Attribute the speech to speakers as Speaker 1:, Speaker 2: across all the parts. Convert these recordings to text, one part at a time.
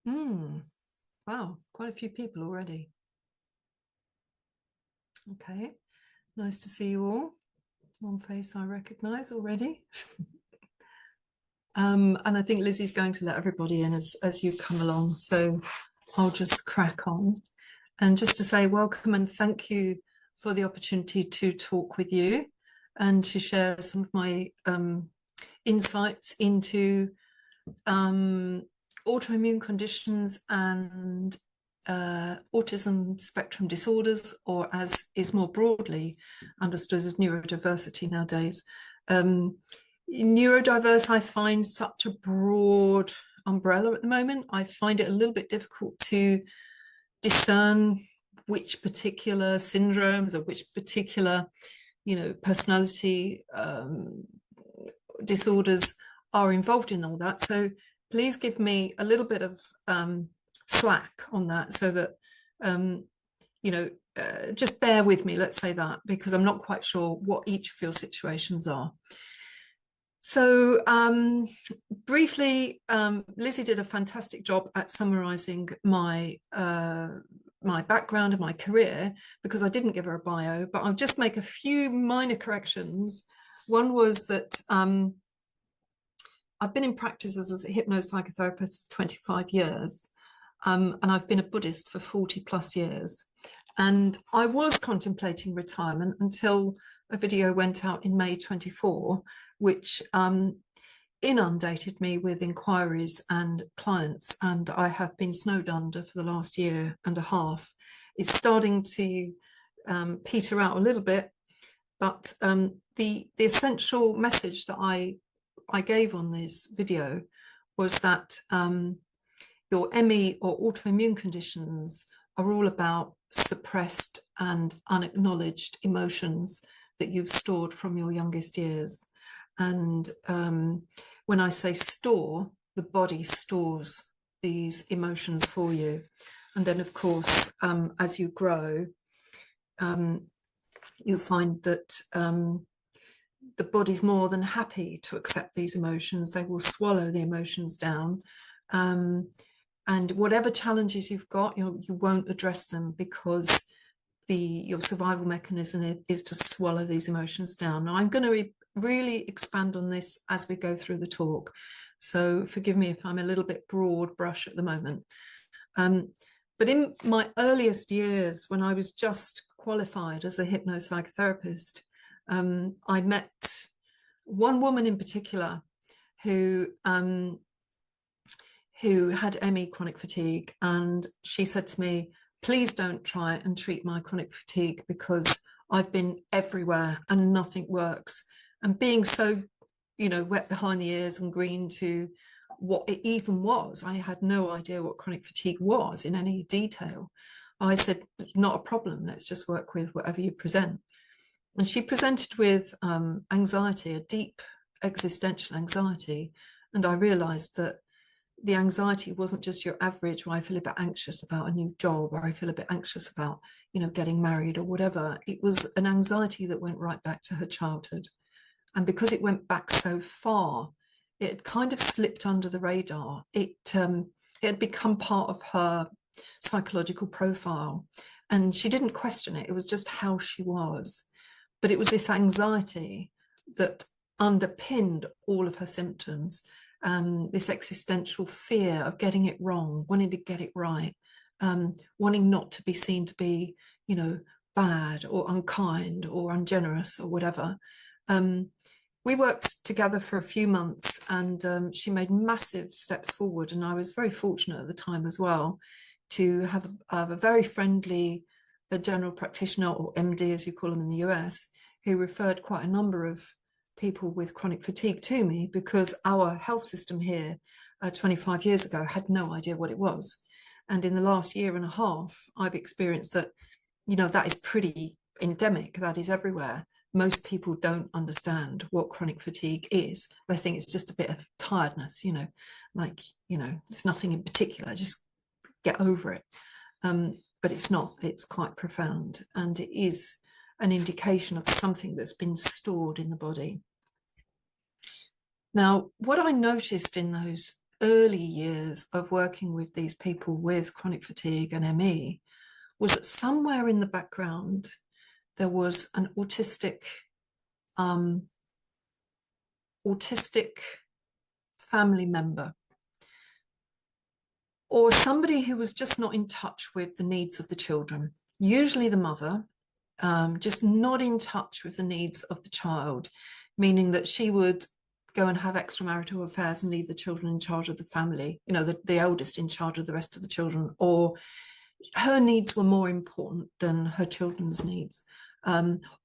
Speaker 1: Wow, quite a few people already. Okay, nice to see you all. One face I recognize already. And I think Lizzie's going to let everybody in as you come along. So I'll just crack on. And just to say welcome and thank you for the opportunity to talk with you and to share some of my insights into autoimmune conditions and autism spectrum disorders, or as is more broadly understood as neurodiversity nowadays. Neurodiverse, I find such a broad umbrella at the moment. I find it a little bit difficult to discern which particular syndromes or which particular, personality disorders are involved in all that. So please give me a little bit of slack on that, so that just bear with me, let's say that, because I'm not quite sure what each of your situations are. So briefly, Lizzie did a fantastic job at summarizing my my background and my career, because I didn't give her a bio, but I'll just make a few minor corrections. One was that I've been in practice as a hypnopsychotherapist 25 years, and I've been a Buddhist for 40 plus years. And I was contemplating retirement until a video went out in May 24, which inundated me with inquiries and clients, and I have been snowed under for the last year and a half. It's starting to peter out a little bit, but the essential message that I gave on this video was that your ME or autoimmune conditions are all about suppressed and unacknowledged emotions that you've stored from your youngest years. And when I say store, the body stores these emotions for you. And then, of course, as you grow, you'll find that the body's more than happy to accept these emotions. They will swallow the emotions down. And whatever challenges you've got, you won't address them, because your survival mechanism is to swallow these emotions down. Now, I'm going to really expand on this as we go through the talk. So forgive me if I'm a little bit broad brush at the moment. But in my earliest years, when I was just qualified as a hypnopsychotherapist, I met one woman in particular who had ME, chronic fatigue, and she said to me, please don't try and treat my chronic fatigue, because I've been everywhere and nothing works. And being so, wet behind the ears and green to what it even was, I had no idea what chronic fatigue was in any detail. I said, not a problem, let's just work with whatever you present. And she presented with anxiety, a deep existential anxiety. And I realized that the anxiety wasn't just your average, where I feel a bit anxious about a new job, or I feel a bit anxious about, getting married or whatever. It was an anxiety that went right back to her childhood. And because it went back so far, it had kind of slipped under the radar. It had become part of her psychological profile, and she didn't question it. It was just how she was. But it was this anxiety that underpinned all of her symptoms. This existential fear of getting it wrong, wanting to get it right, wanting not to be seen to be, bad or unkind or ungenerous or whatever. We worked together for a few months, and she made massive steps forward. And I was very fortunate at the time as well to have a very friendly general practitioner, or MD as you call them in the US, who referred quite a number of people with chronic fatigue to me, because our health system here 25 years ago had no idea what it was. And in the last year and a half, I've experienced that, that is pretty endemic. That is everywhere. Most people don't understand what chronic fatigue is. They think it's just a bit of tiredness, it's nothing in particular, just get over it. But it's not, it's quite profound. And it is an indication of something that's been stored in the body. Now, what I noticed in those early years of working with these people with chronic fatigue and ME was that somewhere in the background there was an autistic family member, or somebody who was just not in touch with the needs of the children, usually the mother, just not in touch with the needs of the child, meaning that she would go and have extramarital affairs and leave the children in charge of the family, you know, the eldest in charge of the rest of the children, or her needs were more important than her children's needs.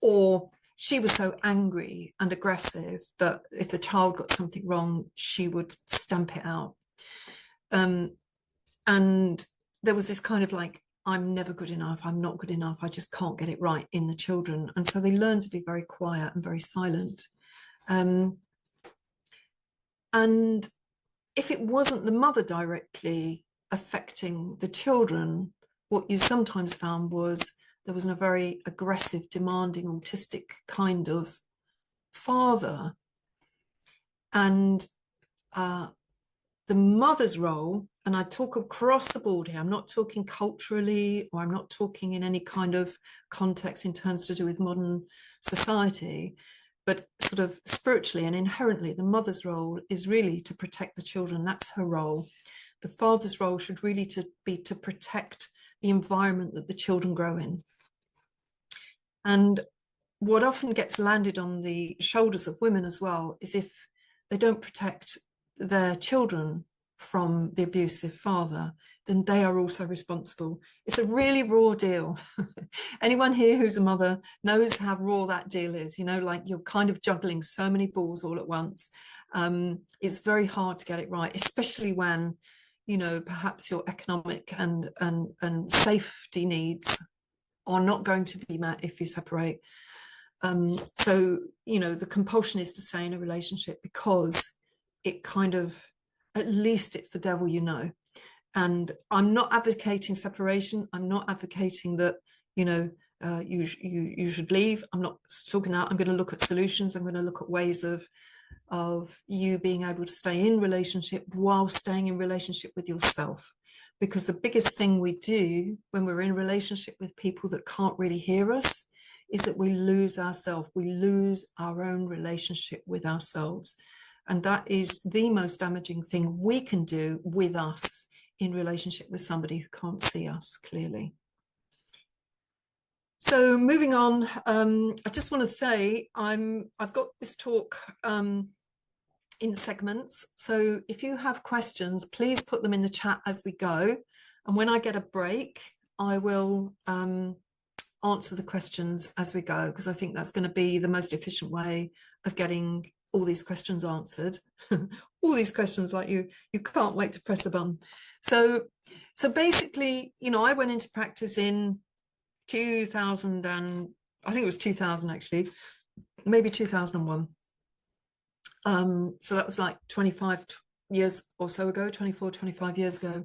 Speaker 1: Or she was so angry and aggressive that if the child got something wrong, she would stamp it out. And there was this kind of like, I'm never good enough, I'm not good enough, I just can't get it right in the children. And so they learned to be very quiet and very silent. And if it wasn't the mother directly affecting the children, what you sometimes found was there was a very aggressive, demanding, autistic kind of father. And the mother's role, and I talk across the board here, I'm not talking culturally, or I'm not talking in any kind of context in terms to do with modern society, but sort of spiritually and inherently, the mother's role is really to protect the children. That's her role. The father's role should really be to protect the environment that the children grow in. And what often gets landed on the shoulders of women as well is if they don't protect their children from the abusive father, then they are also responsible. It's a really raw deal. Anyone here who's a mother knows how raw that deal is, you know, like you're kind of juggling so many balls all at once. It's very hard to get it right, especially when, you know, perhaps your economic and safety needs are not going to be met if you separate. So, you know, the compulsion is to stay in a relationship because it kind of, at least it's the devil you know. And I'm not advocating separation. I'm not advocating that, you know, you should leave. I'm not talking out. I'm going to look at solutions. I'm going to look at ways of you being able to stay in relationship while staying in relationship with yourself. Because the biggest thing we do when we're in relationship with people that can't really hear us is that we lose ourselves. We lose our own relationship with ourselves. And that is the most damaging thing we can do with us in relationship with somebody who can't see us clearly. So moving on, I just want to say I've got this talk in segments. So if you have questions, please put them in the chat as we go. And when I get a break, I will answer the questions as we go, because I think that's going to be the most efficient way of getting all these questions answered. All these questions, like you can't wait to press a button. So basically, you know, I went into practice in 2000, and I think it was 2000 actually, maybe 2001. So that was like 25 years or so ago, 24, 25 years ago.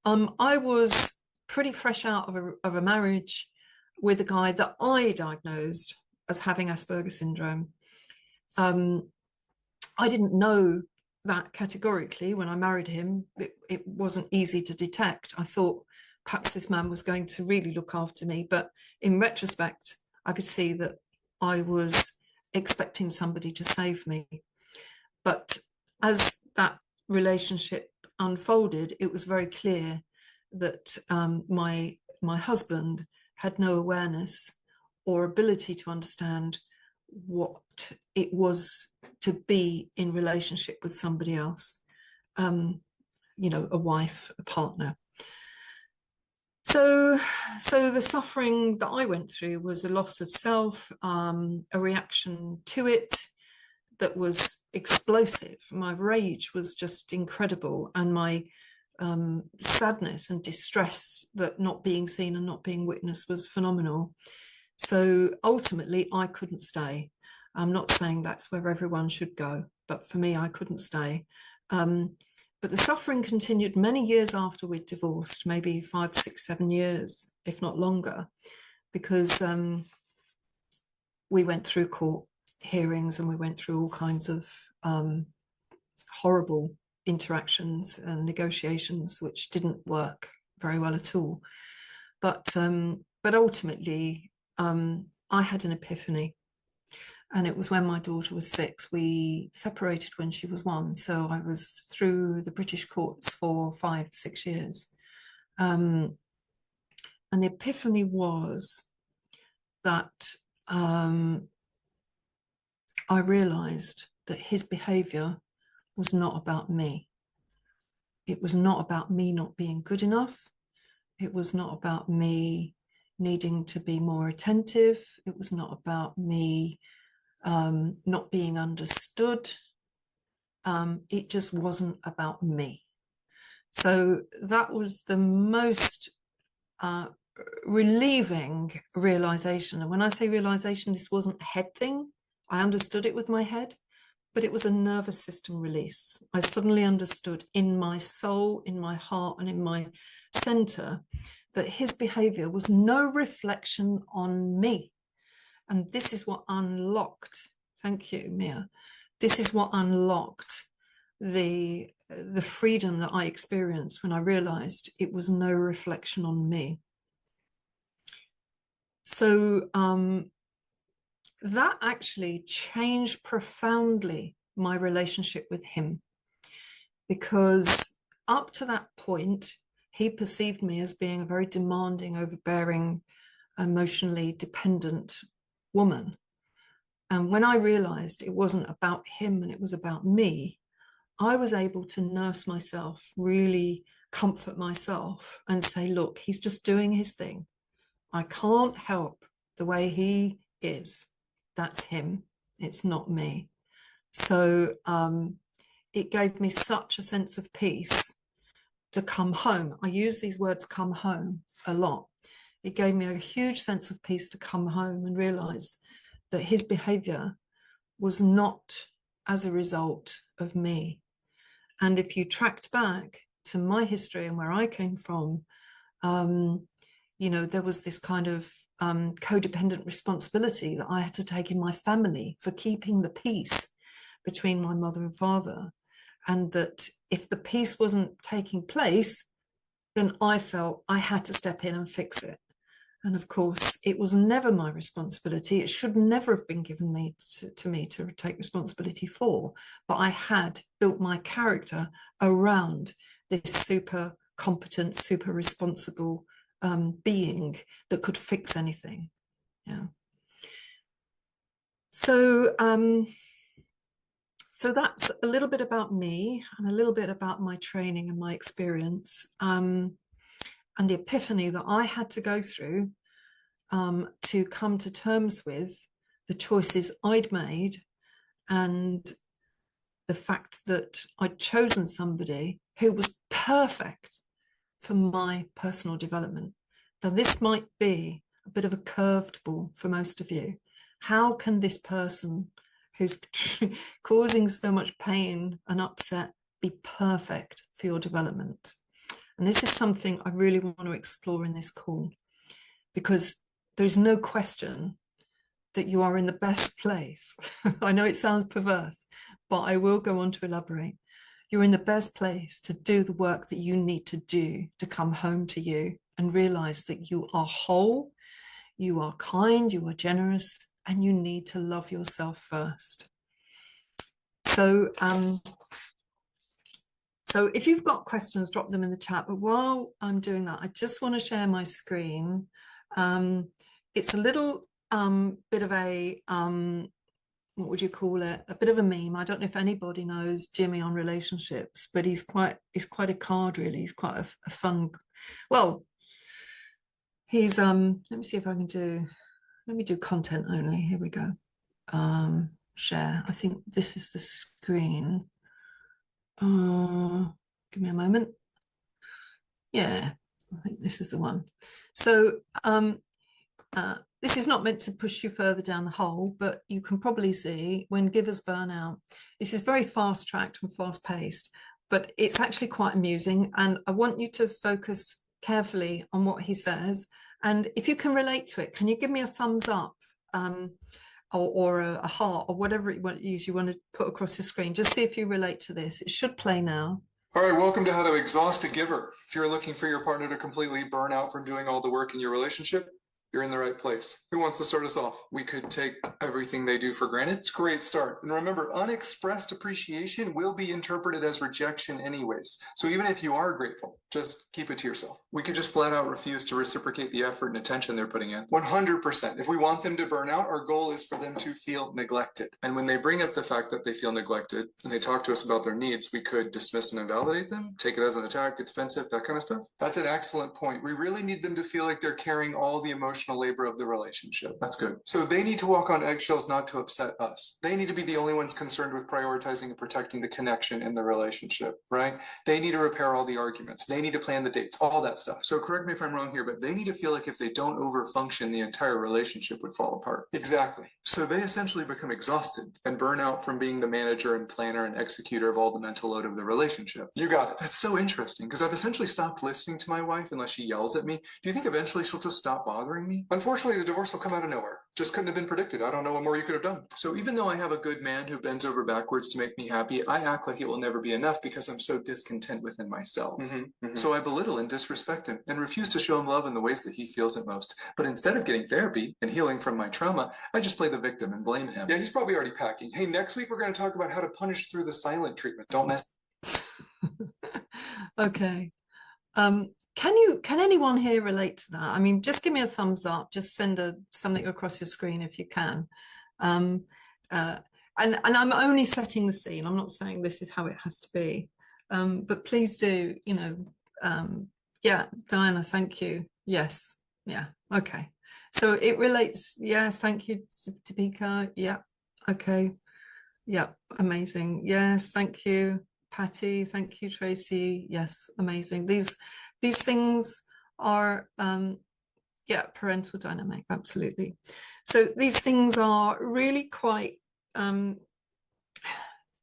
Speaker 1: I was pretty fresh out of a marriage with a guy that I diagnosed as having Asperger's syndrome. I didn't know that categorically when I married him. It wasn't easy to detect. I thought perhaps this man was going to really look after me. But in retrospect, I could see that I was expecting somebody to save me. But as that relationship unfolded, it was very clear that my husband had no awareness or ability to understand what it was to be in relationship with somebody else, you know, a wife, a partner. So the suffering that I went through was a loss of self, a reaction to it that was explosive. My rage was just incredible, and my sadness and distress that not being seen and not being witnessed was phenomenal. So ultimately, I couldn't stay. I'm not saying that's where everyone should go, but for me, I couldn't stay. But the suffering continued many years after we'd divorced, maybe 5, 6, 7 years, if not longer, because we went through court hearings and we went through all kinds of horrible interactions and negotiations, which didn't work very well at all. But ultimately, I had an epiphany. And it was when my daughter was 6. We separated when she was 1. So I was through the British courts for 5, 6 years. And the epiphany was that I realized that his behavior was not about me. It was not about me not being good enough. It was not about me needing to be more attentive. It was not about me not being understood. It just wasn't about me. So that was the most relieving realization. And when I say realization, this wasn't a head thing. I understood it with my head, but it was a nervous system release. I suddenly understood in my soul, in my heart, and in my center that his behavior was no reflection on me. And this is what unlocked, thank you, Mia. This is what unlocked the freedom that I experienced when I realized it was no reflection on me. So that actually changed profoundly my relationship with him, because up to that point, he perceived me as being a very demanding, overbearing, emotionally dependent woman. And when I realized it wasn't about him and it was about me, I was able to nurse myself, really comfort myself and say, look, he's just doing his thing. I can't help the way he is. That's him. It's not me. So it gave me such a sense of peace to come home. I use these words come home a lot. It gave me a huge sense of peace to come home and realize that his behavior was not as a result of me. And if you tracked back to my history and where I came from, you know, there was this kind of codependent responsibility that I had to take in my family for keeping the peace between my mother and father. And that if the peace wasn't taking place, then I felt I had to step in and fix it. And of course, it was never my responsibility. It should never have been given to me to take responsibility for. But I had built my character around this super competent, super responsible being that could fix anything. Yeah. So, so that's a little bit about me and a little bit about my training and my experience, and the epiphany that I had to go through to come to terms with the choices I'd made and the fact that I'd chosen somebody who was perfect for my personal development. Now, this might be a bit of a curved ball for most of you. How can this person who's causing so much pain and upset be perfect for your development? And this is something I really want to explore in this call, because there's no question that you are in the best place. I know it sounds perverse, but I will go on to elaborate. You're in the best place to do the work that you need to do to come home to you and realize that you are whole, you are kind, you are generous, and you need to love yourself first. So, so if you've got questions, drop them in the chat. But while I'm doing that, I just want to share my screen. It's a little bit of a, what would you call it? A bit of a meme. I don't know if anybody knows Jimmy on relationships, but he's quite a card, really. He's quite a fun, well, he's, let me see if I can do, let me do content only. Here we go. Share. I think this is the screen. Give me a moment. Yeah, I think this is the one. So this is not meant to push you further down the hole, but you can probably see when givers burn out, this is very fast tracked and fast paced, but it's actually quite amusing. And I want you to focus carefully on what he says. And if you can relate to it, can you give me a thumbs up? or a heart or whatever it is you want to put across your screen. Just see if you relate to this. It should play now.
Speaker 2: All right, welcome to How to Exhaust a Giver. If you're looking for your partner to completely burn out from doing all the work in your relationship, you're in the right place. Who wants to start us off? We could take everything they do for granted. It's a great start. And remember, unexpressed appreciation will be interpreted as rejection anyways. So even if you are grateful, just keep it to yourself. We could just flat out refuse to reciprocate the effort and attention they're putting in. 100%. If we want them to burn out, our goal is for them to feel neglected. And when they bring up the fact that they feel neglected and they talk to us about their needs, we could dismiss and invalidate them, take it as an attack, get defensive, that kind of stuff. That's an excellent point. We really need them to feel like they're carrying all the emotional labor of the relationship. That's good. So they need to walk on eggshells not to upset us. They need to be the only ones concerned with prioritizing and protecting the connection in the relationship, right? They need to repair all the arguments. They need to plan the dates, all that stuff. So correct me if I'm wrong here, but they need to feel like if they don't overfunction, the entire relationship would fall apart. Exactly. So they essentially become exhausted and burn out from being the manager and planner and executor of all the mental load of the relationship. You got it. That's so interesting because I've essentially stopped listening to my wife unless she yells at me. Do you think eventually she'll just stop bothering me? Unfortunately, the divorce will come out of nowhere. Just couldn't have been predicted. I don't know what more you could have done. So even though I have a good man who bends over backwards to make me happy, I act like it will never be enough because I'm so discontent within myself. So I belittle and disrespect him and refuse to show him love in the ways that he feels it most. But instead of getting therapy and healing from my trauma, I just play the victim and blame him. Yeah, he's probably already packing. Hey, next week we're going to talk about how to punish through the silent treatment. Don't mess.
Speaker 1: Okay. Can anyone here relate to that? I mean, just give me a thumbs up. Just send something across your screen if you can. And I'm only setting the scene. I'm not saying this is how it has to be. But please do, yeah, Diana, thank you. Yes, yeah, okay. So it relates. Yes, thank you, Topeka. Yeah, okay. Yeah, amazing. Yes, thank you, Patty. Thank you, Tracy. Yes, amazing. These things are, yeah, parental dynamic, absolutely. So these things are really quite, and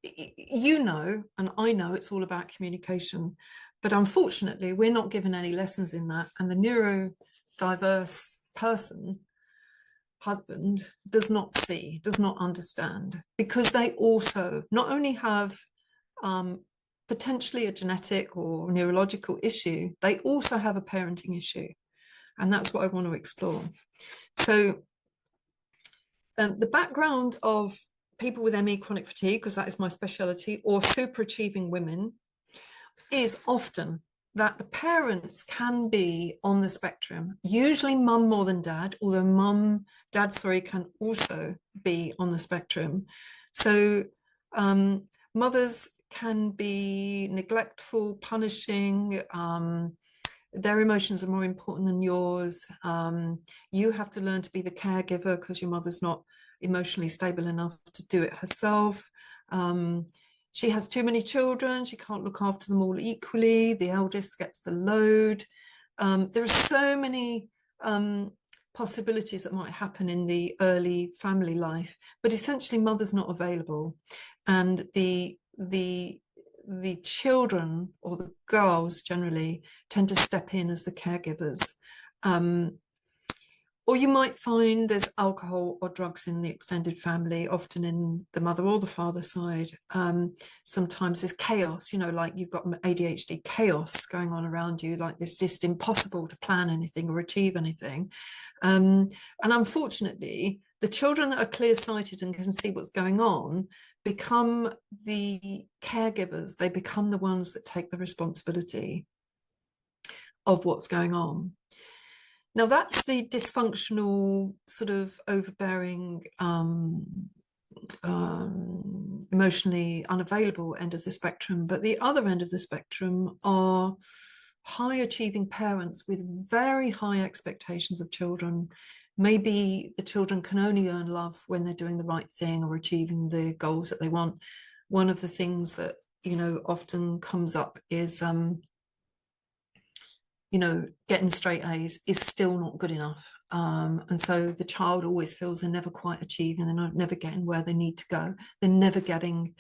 Speaker 1: I know it's all about communication, but unfortunately, we're not given any lessons in that. And the neurodiverse person, husband, does not see, does not understand, because they also not only have potentially a genetic or neurological issue, they also have a parenting issue. And that's what I want to explore. So the background of people with ME chronic fatigue, because that is my specialty, or superachieving women, is often that the parents can be on the spectrum, usually mum more than dad, although dad can also be on the spectrum. So mothers can be neglectful, punishing, their emotions are more important than yours. You have to learn to be the caregiver because your mother's not emotionally stable enough to do it herself. She has too many children. She can't look after them all equally. The eldest gets the load. There are so many possibilities that might happen in the early family life, but essentially mother's not available. And the children, or the girls generally, tend to step in as the caregivers. Or you might find there's alcohol or drugs in the extended family, often in the mother or the father side. Sometimes there's chaos, like you've got ADHD chaos going on around you, like it's just impossible to plan anything or achieve anything. And unfortunately, the children that are clear-sighted and can see what's going on become the caregivers. They become the ones that take the responsibility of what's going on. Now, that's the dysfunctional, sort of overbearing, emotionally unavailable end of the spectrum. But the other end of the spectrum are high achieving parents with very high expectations of children. Maybe the children can only earn love when they're doing the right thing or achieving the goals that they want. One of the things that, often comes up is, getting straight A's is still not good enough. And so the child always feels they're never quite achieving, they're never getting where they need to go. They're never getting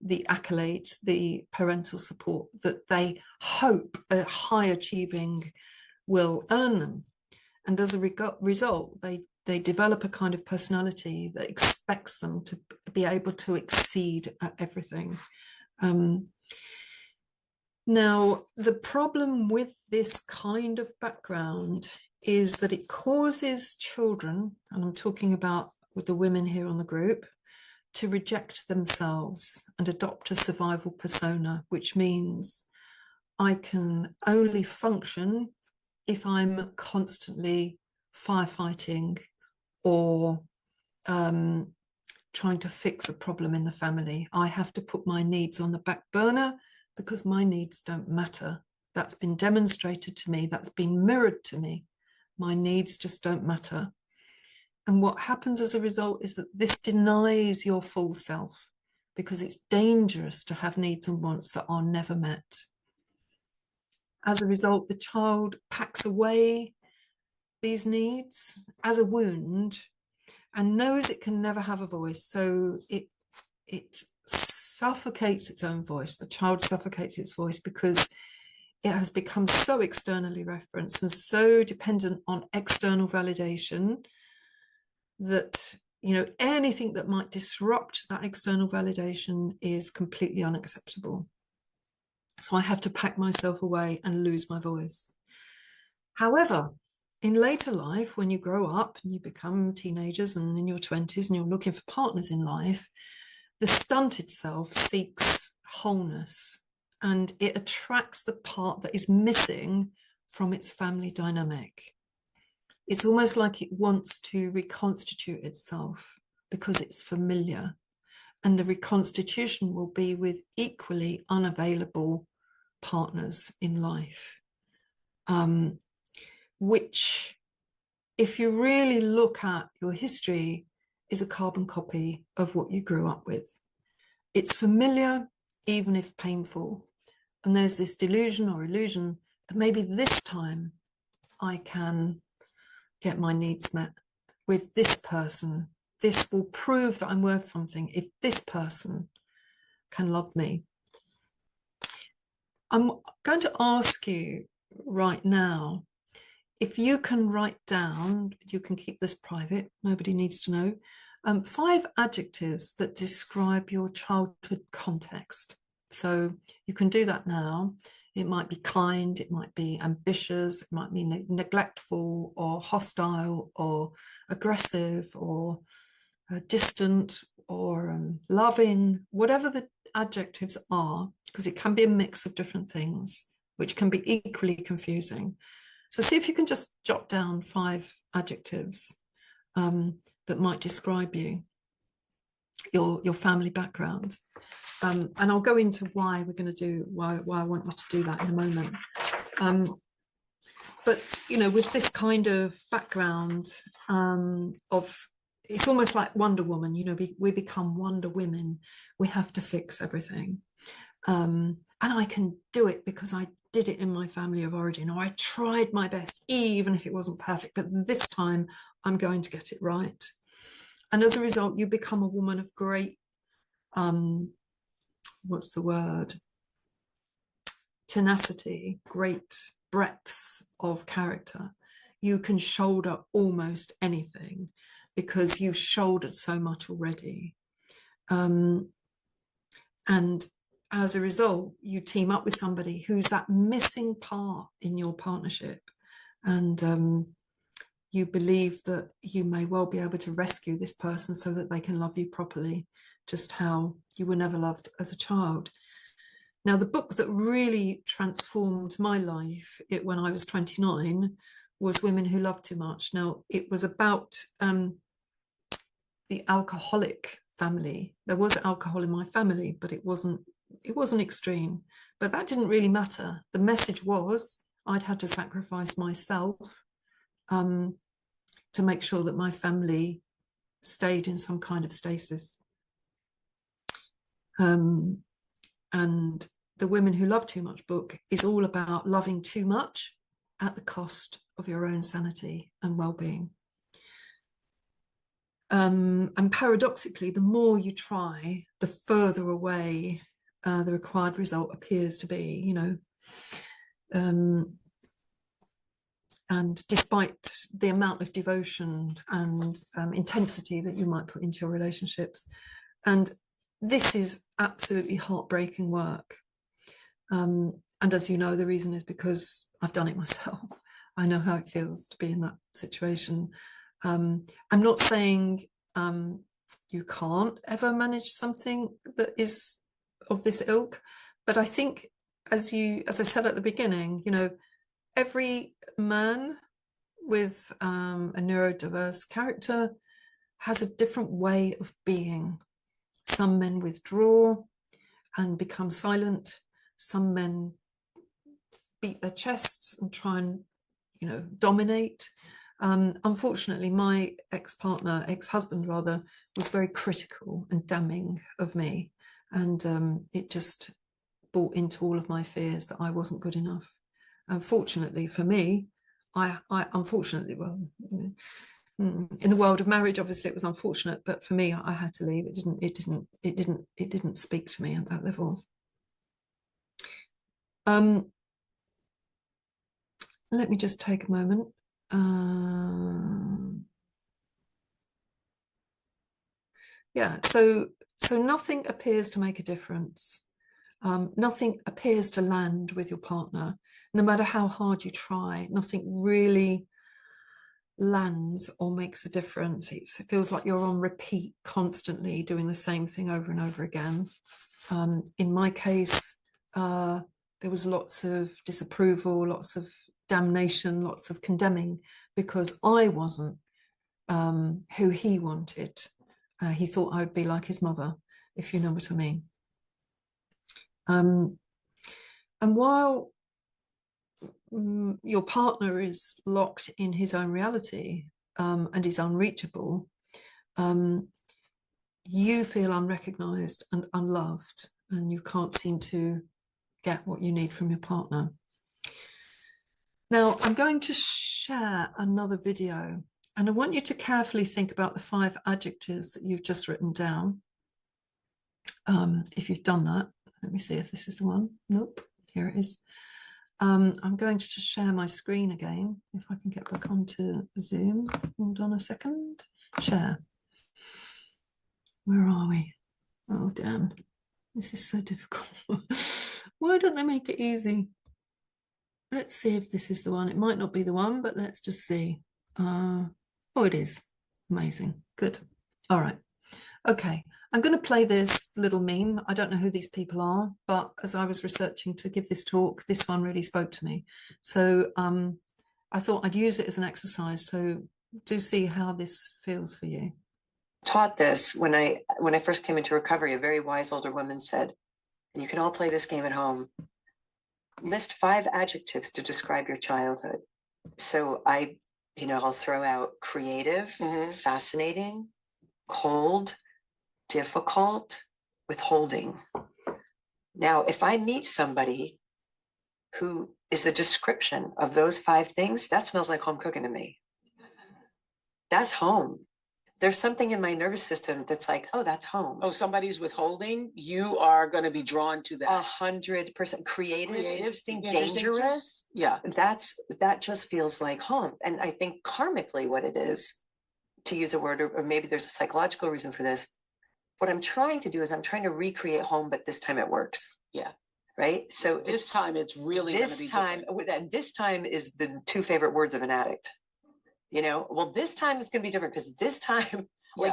Speaker 1: the accolades, the parental support that they hope a high achieving will earn them. And as a result, they they develop a kind of personality that expects them to be able to exceed at everything. Now, the problem with this kind of background is that it causes children, and I'm talking about with the women here on the group, to reject themselves and adopt a survival persona, which means I can only function if I'm constantly firefighting or trying to fix a problem in the family. I have to put my needs on the back burner because my needs don't matter. That's been demonstrated to me. That's been mirrored to me. My needs just don't matter. And what happens as a result is that this denies your full self, because it's dangerous to have needs and wants that are never met. As a result, the child packs away these needs as a wound and knows it can never have a voice. So it suffocates its own voice. The child suffocates its voice because it has become so externally referenced and so dependent on external validation that, you know, anything that might disrupt that external validation is completely unacceptable. So I have to pack myself away and lose my voice. However, in later life, when you grow up and you become teenagers and in your 20s and you're looking for partners in life, the stunted self seeks wholeness and it attracts the part that is missing from its family dynamic. It's almost like it wants to reconstitute itself because it's familiar. And the reconstitution will be with equally unavailable partners in life, which, if you really look at your history, is a carbon copy of what you grew up with. It's familiar, even if painful. And there's this delusion or illusion that maybe this time I can get my needs met with this person. This will prove that I'm worth something if this person can love me. I'm going to ask you right now, if you can write down, you can keep this private, nobody needs to know, 5 adjectives that describe your childhood context. So you can do that now. It might be kind, it might be ambitious, it might be neglectful or hostile or aggressive or distant or loving, whatever the adjectives are, because it can be a mix of different things, which can be equally confusing. So see if you can just jot down 5 adjectives that might describe you, your family background. And I'll go into why I want you to do that in a moment. But, you know, with this kind of background of, it's almost like Wonder Woman, you know, we become Wonder Women. We have to fix everything. And I can do it because I did it in my family of origin, or I tried my best, even if it wasn't perfect, but this time I'm going to get it right. And as a result, you become a woman of great, what's the word? Tenacity, great breadth of character. You can shoulder almost anything because you've shouldered so much already. And as a result, you team up with somebody who's that missing part in your partnership. And you believe that you may well be able to rescue this person so that they can love you properly, just how you were never loved as a child. Now, the book that really transformed my life when I was 29 was Women Who Love Too Much. Now, it was about the alcoholic family. There was alcohol in my family, but it wasn't extreme. But that didn't really matter. The message was I'd had to sacrifice myself to make sure that my family stayed in some kind of stasis. And the Women Who Love Too Much book is all about loving too much at the cost of your own sanity and well-being. And paradoxically, the more you try, the further away the required result appears to be, you know. and despite the amount of devotion and intensity that you might put into your relationships. And this is absolutely heartbreaking work. And as you know, the reason is because I've done it myself. I know how it feels to be in that situation. I'm not saying you can't ever manage something that is of this ilk, but I think, as I said at the beginning, you know, every man with a neurodiverse character has a different way of being. Some men withdraw and become silent. Some men beat their chests and try and, you know, dominate. Unfortunately, my ex-husband rather, was very critical and damning of me. And it just brought into all of my fears that I wasn't good enough. Unfortunately for me, I unfortunately, well, in the world of marriage, obviously it was unfortunate, but for me, I had to leave. It didn't speak to me at that level. Let me just take a moment. Yeah, so nothing appears to make a difference. Nothing appears to land with your partner. No matter how hard you try, nothing really lands or makes a difference. It feels like you're on repeat constantly, doing the same thing over and over again. In my case, there was lots of disapproval, lots of damnation, lots of condemning, because I wasn't who he wanted. He thought I would be like his mother, if you know what I mean. And while your partner is locked in his own reality and is unreachable, you feel unrecognized and unloved, and you can't seem to get what you need from your partner. Now, I'm going to share another video, and I want you to carefully think about the 5 adjectives that you've just written down. If you've done that, let me see if this is the one. Nope, here it is. I'm going to just share my screen again, if I can get back onto Zoom. Hold on a second. Share. Where are we? Oh, damn. This is so difficult. Why don't they make it easy? Let's see if this is the one. It might not be the one, but let's just see. Oh, it is. Amazing. Good. All right. Okay. I'm going to play this little meme. I don't know who these people are, but as I was researching to give this talk, this one really spoke to me. So I thought I'd use it as an exercise. So do see how this feels for you.
Speaker 3: Taught this when I first came into recovery. A very wise older woman said, and you can all play this game at home, list 5 adjectives to describe your childhood. So I'll throw out creative, fascinating, cold, difficult, withholding. Now, if I meet somebody who is a description of those 5 things, that smells like home cooking to me. That's home. There's something in my nervous system that's like, oh, that's home.
Speaker 4: Oh, somebody's withholding, you are going to be drawn to that.
Speaker 3: 100% creative, interesting, dangerous.
Speaker 4: Yeah.
Speaker 3: That just feels like home. And I think karmically what it is, to use a word, or maybe there's a psychological reason for this. What I'm trying to do is I'm trying to recreate home, but this time it works.
Speaker 4: Yeah.
Speaker 3: Right. So
Speaker 4: this time it's really
Speaker 3: this time, and this time is the 2 favorite words of an addict. You know, well, this time is going to be different because this time,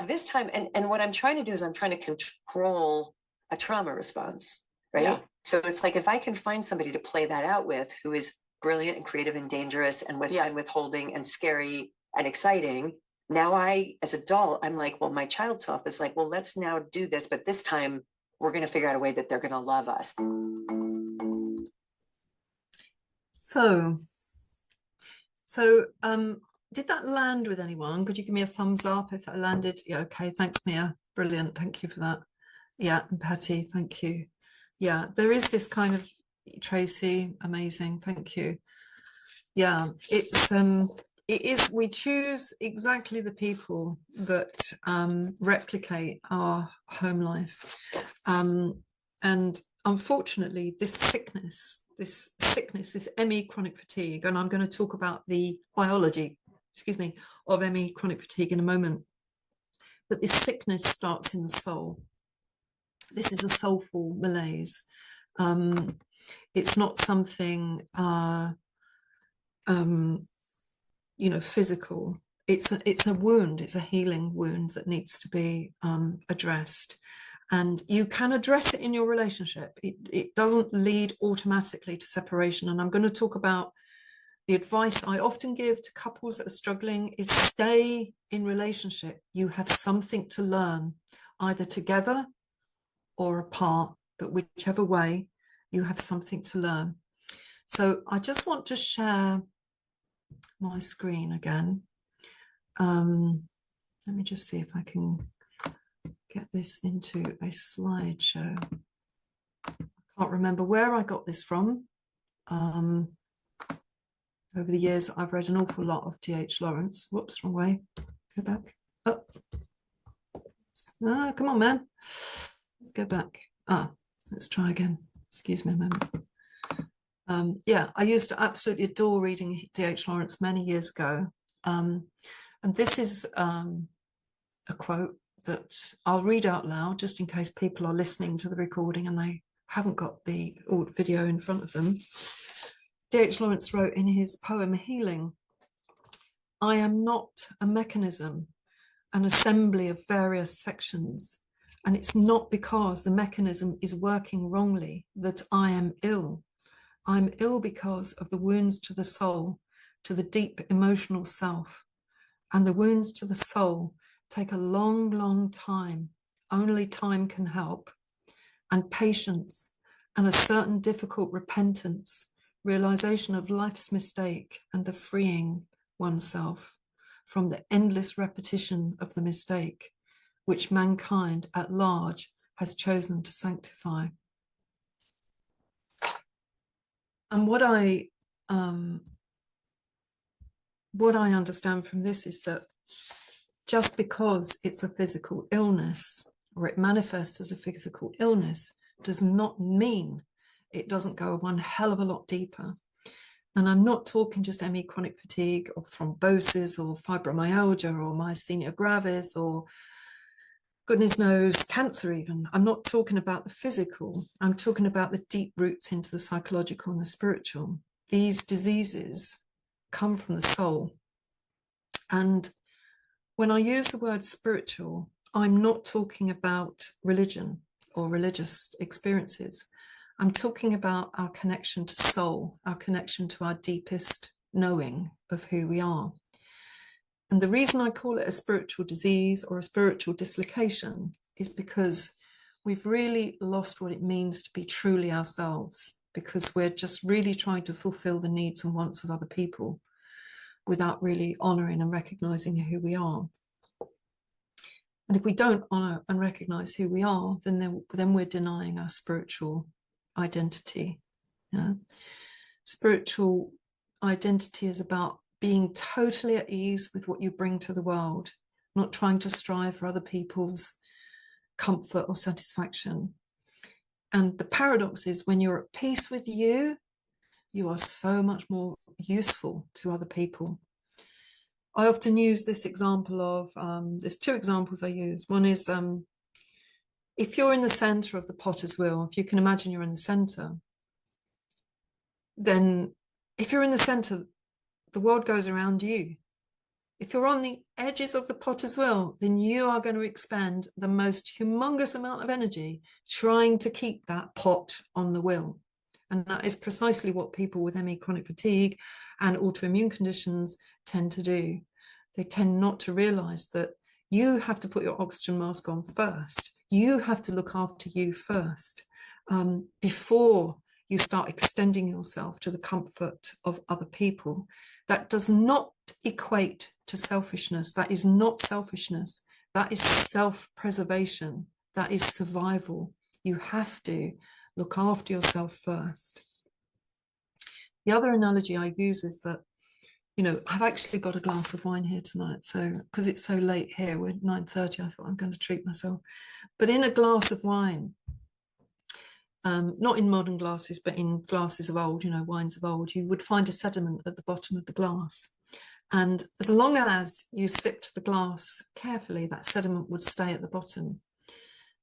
Speaker 3: this time, and what I'm trying to do is I'm trying to control a trauma response, right? Yeah. So it's like, if I can find somebody to play that out with, who is brilliant and creative and dangerous and withholding and scary and exciting. Now as adult, I'm like, well, my child self is like, well, let's now do this, but this time we're going to figure out a way that they're going to love us.
Speaker 1: So, did that land with anyone? Could you give me a thumbs up if that landed? Yeah, okay, thanks, Mia. Brilliant, thank you for that. Yeah, and Patty, thank you. Yeah, there is this kind of, Tracy, amazing, thank you. Yeah, it is, we choose exactly the people that replicate our home life. And unfortunately, this sickness, this sickness, this ME chronic fatigue, and I'm going to talk about the biology, of ME chronic fatigue in a moment. But this sickness starts in the soul. This is a soulful malaise. It's not something, physical. It's a wound. It's a healing wound that needs to be addressed. And you can address it in your relationship. It doesn't lead automatically to separation. And I'm going to talk about the advice I often give to couples that are struggling is stay in relationship. You have something to learn, either together or apart, but whichever way, you have something to learn. So I just want to share my screen again. Let me just see if I can get this into a slideshow. I can't remember where I got this from. Over the years, I've read an awful lot of D.H. Lawrence. Whoops, wrong way. Go back. Oh. Come on, man. Let's go back. Let's try again. Excuse me a moment. Yeah, I used to absolutely adore reading D.H. Lawrence many years ago. And this is a quote that I'll read out loud just in case people are listening to the recording and they haven't got the video in front of them. D.H. Lawrence wrote in his poem Healing, "I am not a mechanism, an assembly of various sections, and it's not because the mechanism is working wrongly that I am ill. I'm ill because of the wounds to the soul, to the deep emotional self, and the wounds to the soul take a long, long time. Only time can help, and patience, and a certain difficult repentance, realization of life's mistake, and the freeing oneself from the endless repetition of the mistake, which mankind at large has chosen to sanctify." And what I understand from this is that just because it's a physical illness or it manifests as a physical illness does not mean it doesn't go one hell of a lot deeper. And I'm not talking just ME chronic fatigue or thrombosis or fibromyalgia or myasthenia gravis or goodness knows cancer even. I'm not talking about the physical. I'm talking about the deep roots into the psychological and the spiritual. These diseases come from the soul. And when I use the word spiritual, I'm not talking about religion or religious experiences. I'm talking about our connection to soul, our connection to our deepest knowing of who we are. And the reason I call it a spiritual disease or a spiritual dislocation is because we've really lost what it means to be truly ourselves, because we're just really trying to fulfill the needs and wants of other people without really honoring and recognizing who we are. And if we don't honor and recognize who we are, then we're denying our spiritual identity. Yeah? Spiritual identity is about being totally at ease with what you bring to the world, not trying to strive for other people's comfort or satisfaction. And the paradox is when you're at peace with you, you are so much more useful to other people. I often use this example of, there's two examples I use. One is if you're in the center of the potter's wheel, if you can imagine you're in the center, then if you're in the center, the world goes around you. If you're on the edges of the potter's wheel, then you are going to expend the most humongous amount of energy trying to keep that pot on the wheel. And that is precisely what people with ME chronic fatigue and autoimmune conditions tend to do. They tend not to realize that you have to put your oxygen mask on first. You have to look after you first before you start extending yourself to the comfort of other people. That does not equate to selfishness. That is not selfishness. That is self-preservation. That is survival. You have to look after yourself first. The other analogy I use is that, you know, I've actually got a glass of wine here tonight. So, because it's so late here, we're 9:30, I thought I'm going to treat myself. But in a glass of wine, not in modern glasses, but in glasses of old, wines of old, you would find a sediment at the bottom of the glass. And as long as you sipped the glass carefully, that sediment would stay at the bottom.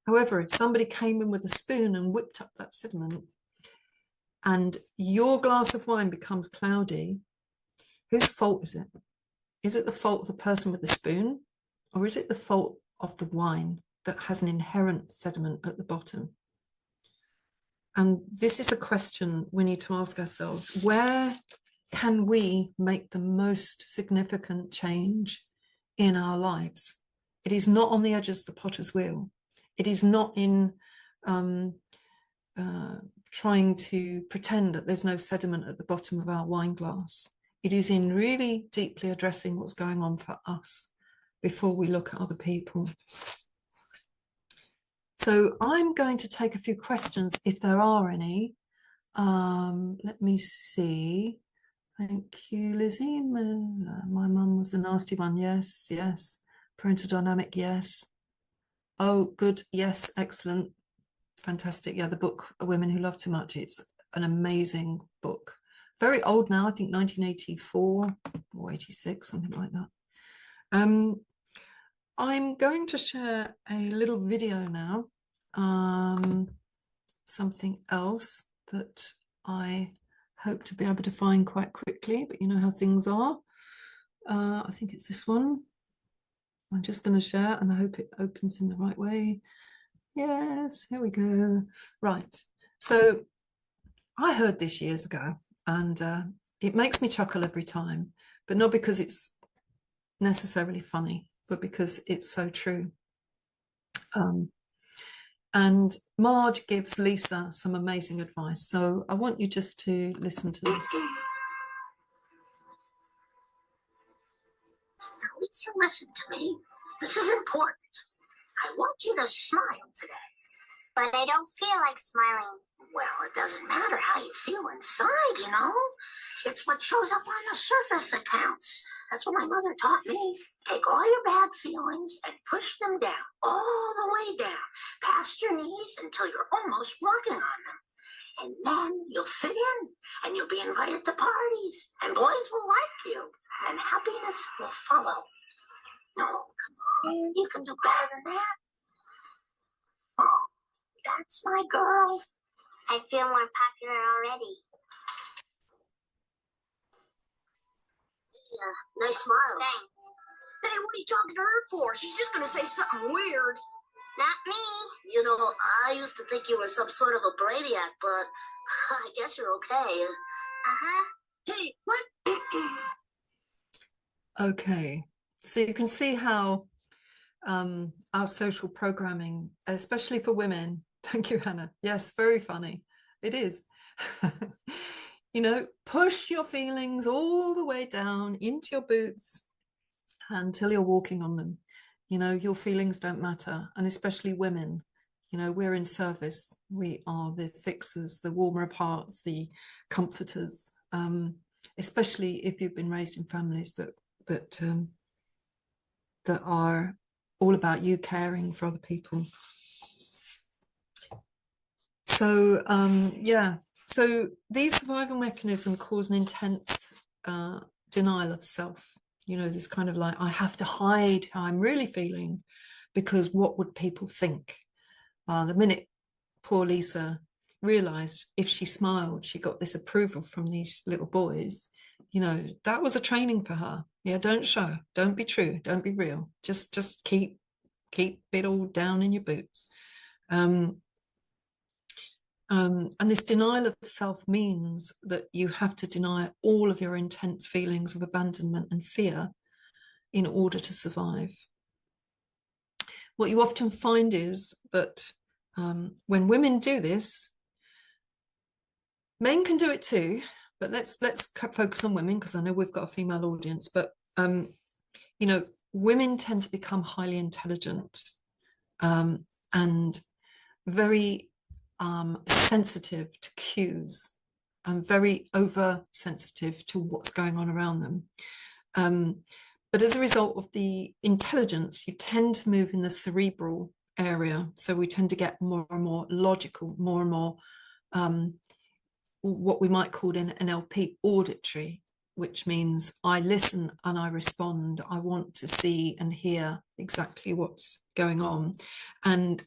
Speaker 1: However, if somebody came in with a spoon and whipped up that sediment and your glass of wine becomes cloudy, whose fault is it? Is it the fault of the person with the spoon, or is it the fault of the wine that has an inherent sediment at the bottom? And this is a question we need to ask ourselves. Where can we make the most significant change in our lives? It is not on the edges of the potter's wheel. It is not in trying to pretend that there's no sediment at the bottom of our wine glass. It is in really deeply addressing what's going on for us before we look at other people. So I'm going to take a few questions if there are any. Let me see. Thank you, Lizzie. My mum was a nasty one. Yes, yes. Parental dynamic, yes. Oh, good. Yes, excellent. Fantastic. Yeah, the book Women Who Love Too Much. It's an amazing book. Very old now, I think 1984 or 86, something like that. I'm going to share a little video now. Something else that I hope to be able to find quite quickly, but you know how things are. I think it's this one. I'm just going to share and I hope it opens in the right way. Yes, here we go. Right. So I heard this years ago and it makes me chuckle every time, but not because it's necessarily funny, but because it's so true. And Marge gives Lisa some amazing advice. So I want you just to listen to this.
Speaker 5: Now, Lisa, listen to me. This is important. I want you to smile today. But I don't feel like smiling. Well, it doesn't matter how you feel inside, you know? It's what shows up on the surface that counts. That's what my mother taught me. Take all your bad feelings and push them down, all the way down, past your knees until you're almost walking on them. And then you'll fit in, and you'll be invited to parties, and boys will like you, and happiness will follow. No, come on, you can do better than that. Oh, that's my girl. I feel more popular already. Yeah, nice smile. Thanks. Hey, what are you talking to her for? She's just gonna say something weird. Not me. You know, I used to think you were some sort of a brainiac, but I guess you're okay. Uh-huh. Hey, what?
Speaker 1: Okay, so you can see how our social programming, especially for women, thank you, Hannah. Yes, very funny. It is. You know, push your feelings all the way down into your boots until you're walking on them. You know, your feelings don't matter. And especially women, you know, we're in service. We are the fixers, the warmer of hearts, the comforters, especially if you've been raised in families that are all about you caring for other people. So, yeah. So these survival mechanisms cause an intense denial of self. You know, this kind of like, I have to hide how I'm really feeling because what would people think? The minute poor Lisa realized if she smiled, she got this approval from these little boys, you know, that was a training for her. Yeah, don't show, don't be true, don't be real. Just keep it all down in your boots. And this denial of self means that you have to deny all of your intense feelings of abandonment and fear in order to survive. What you often find is that when women do this, men can do it too, but let's focus on women because I know we've got a female audience, but you know, women tend to become highly intelligent and very sensitive to cues and very oversensitive to what's going on around them. But as a result of the intelligence, you tend to move in the cerebral area. So we tend to get more and more logical, more and more what we might call in NLP auditory, which means I listen and I respond. I want to see and hear exactly what's going on. And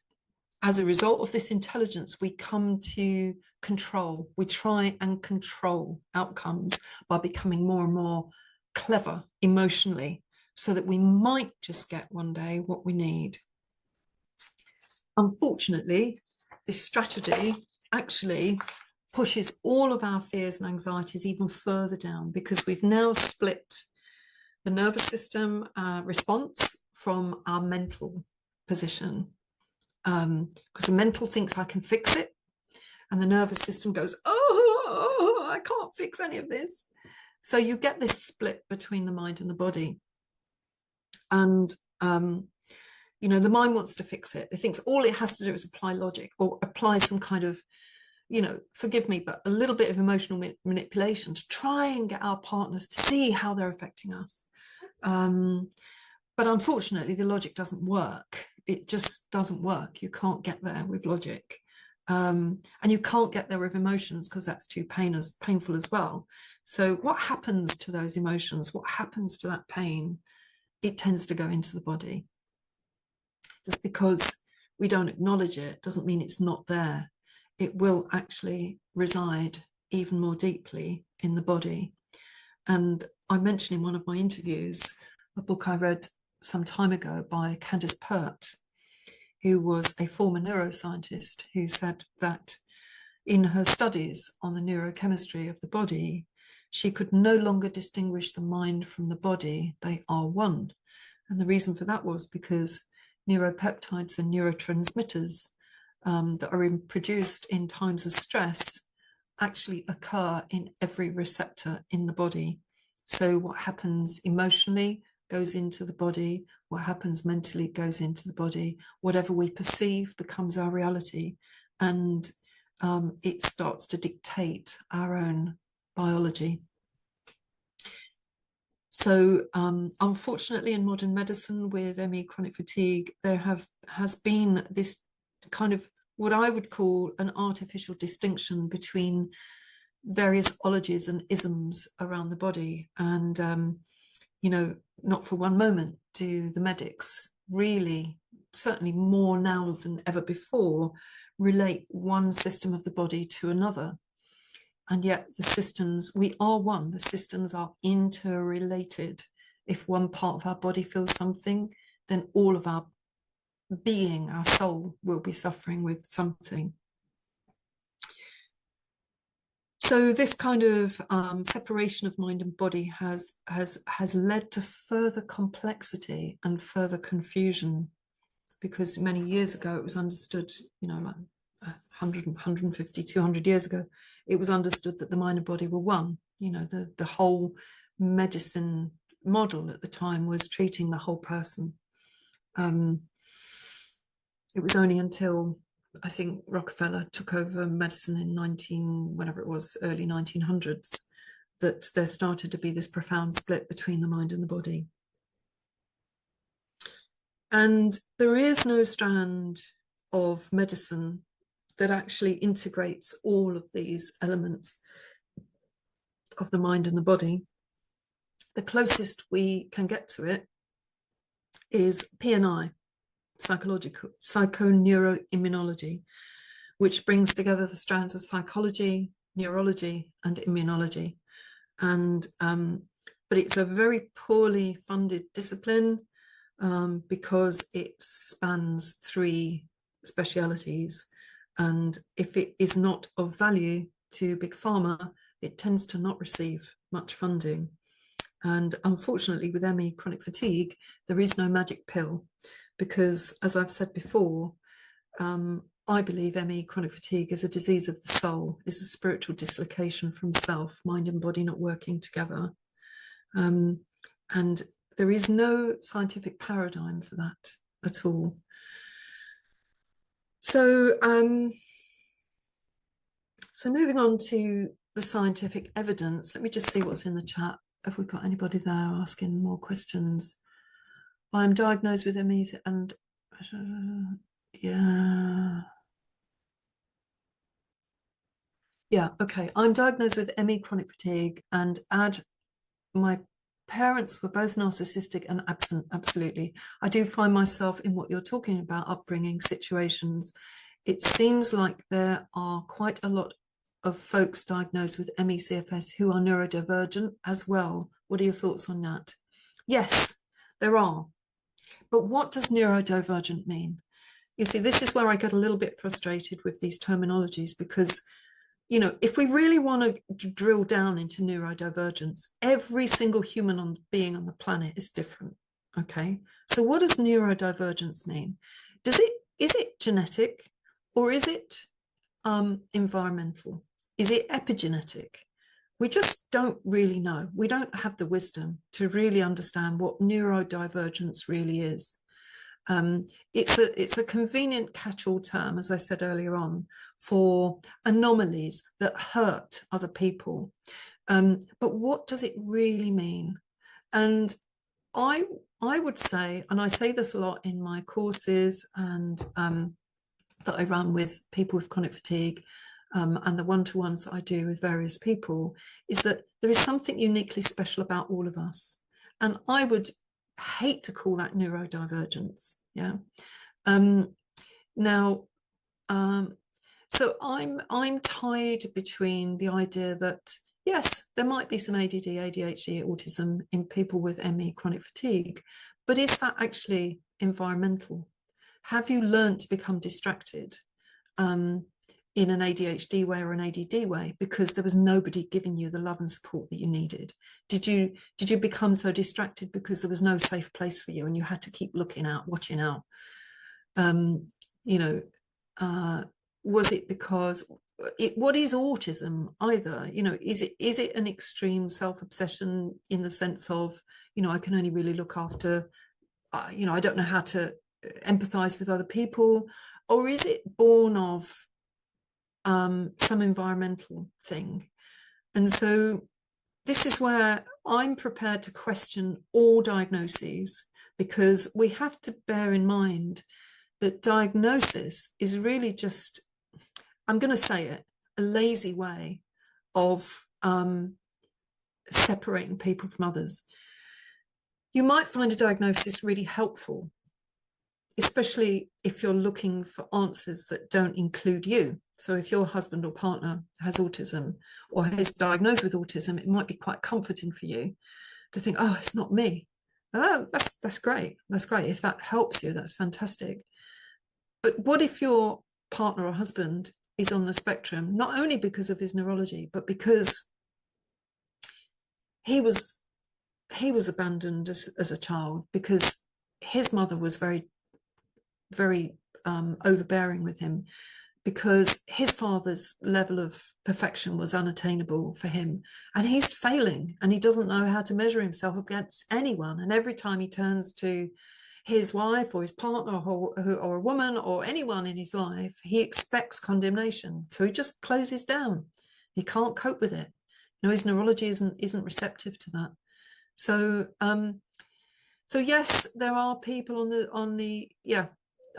Speaker 1: as a result of this intelligence, we come to control. We try and control outcomes by becoming more and more clever emotionally, so that we might just get one day what we need. Unfortunately, this strategy actually pushes all of our fears and anxieties even further down, because we've now split the nervous system response from our mental position. Because the mental thinks I can fix it, and the nervous system goes, oh, I can't fix any of this. So you get this split between the mind and the body. And you know, the mind wants to fix it. It thinks all it has to do is apply logic, or apply some kind of, you know, forgive me, but a little bit of emotional manipulation to try and get our partners to see how they're affecting us. But unfortunately, the logic doesn't work. It just doesn't work. You can't get there with logic. And you can't get there with emotions, because that's too painful as well. So what happens to those emotions? What happens to that pain? It tends to go into the body. Just because we don't acknowledge it doesn't mean it's not there. It will actually reside even more deeply in the body. And I mentioned in one of my interviews a book I read some time ago by Candace Pert, who was a former neuroscientist, who said that in her studies on the neurochemistry of the body, she could no longer distinguish the mind from the body. They are one. And the reason for that was because neuropeptides and neurotransmitters that are produced in times of stress actually occur in every receptor in the body. So what happens emotionally goes into the body, what happens mentally goes into the body. Whatever we perceive becomes our reality, and it starts to dictate our own biology. So unfortunately, in modern medicine with ME chronic fatigue, there has been this kind of what I would call an artificial distinction between various ologies and isms around the body. And, you know, not for one moment do the medics really, certainly more now than ever before, relate one system of the body to another. And yet the systems, we are one, the systems are interrelated. If one part of our body feels something, then all of our being, our soul, will be suffering with something. So this kind of separation of mind and body has led to further complexity and further confusion, because many years ago it was understood, you know, like 100, 150, 200 years ago, it was understood that the mind and body were one. You know, the whole medicine model at the time was treating the whole person. It was only until I think Rockefeller took over medicine in early 1900s, that there started to be this profound split between the mind and the body. And there is no strand of medicine that actually integrates all of these elements of the mind and the body. The closest we can get to it is PNI, psychoneuroimmunology, which brings together the strands of psychology, neurology, and immunology. And but it's a very poorly funded discipline, because it spans 3 specialities. And if it is not of value to Big Pharma, it tends to not receive much funding. And unfortunately, with ME chronic fatigue, there is no magic pill, because, as I've said before, I believe ME chronic fatigue is a disease of the soul, is a spiritual dislocation from self, mind and body not working together. And there is no scientific paradigm for that at all. So, so moving on to the scientific evidence, let me just see what's in the chat. Have we got anybody there asking more questions? I'm diagnosed with ME and Yeah. Yeah, okay. I'm diagnosed with ME chronic fatigue, and my parents were both narcissistic and absent, absolutely. I do find myself in what you're talking about, upbringing situations. It seems like there are quite a lot of folks diagnosed with ME CFS who are neurodivergent as well. What are your thoughts on that? Yes, there are. But what does neurodivergent mean? You see, this is where I get a little bit frustrated with these terminologies, because if we really want to drill down into neurodivergence, every single human being on the planet is different. Okay, so what does neurodivergence mean? Is it genetic, or is it environmental? Is it epigenetic? We just don't really know. We don't have the wisdom to really understand what neurodivergence really is. It's a convenient catch-all term, as I said earlier on, for anomalies that hurt other people. But what does it really mean? And I would say, and I say this a lot in my courses and that I run with people with chronic fatigue, and the one-to-ones that I do with various people, is that there is something uniquely special about all of us. And I would hate to call that neurodivergence. Yeah. Now, so I'm tied between the idea that yes, there might be some ADD, ADHD, autism in people with ME chronic fatigue, but is that actually environmental? Have you learned to become distracted in an ADHD way or an ADD way because there was nobody giving you the love and support that you needed? Did you become so distracted because there was no safe place for you and you had to keep looking out, watching out? Was it because what is autism either? Is it an extreme self-obsession in the sense of, I can only really look after, I don't know how to empathize with other people, or is it born of some environmental thing? And so this is where I'm prepared to question all diagnoses, because we have to bear in mind that diagnosis is really just, I'm going to say it, a lazy way of separating people from others. You might find a diagnosis really helpful, especially if you're looking for answers that don't include you. So if your husband or partner has autism or is diagnosed with autism, it might be quite comforting for you to think, oh, it's not me. Oh, that's great. That's great. If that helps you, that's fantastic. But what if your partner or husband is on the spectrum, not only because of his neurology, but because he was abandoned as a child, because his mother was very, very overbearing with him, because his father's level of perfection was unattainable for him, and he's failing and he doesn't know how to measure himself against anyone. And every time he turns to his wife or his partner or a woman or anyone in his life, he expects condemnation. So he just closes down. He can't cope with it. His neurology isn't receptive to that. So so yes, there are people on the yeah.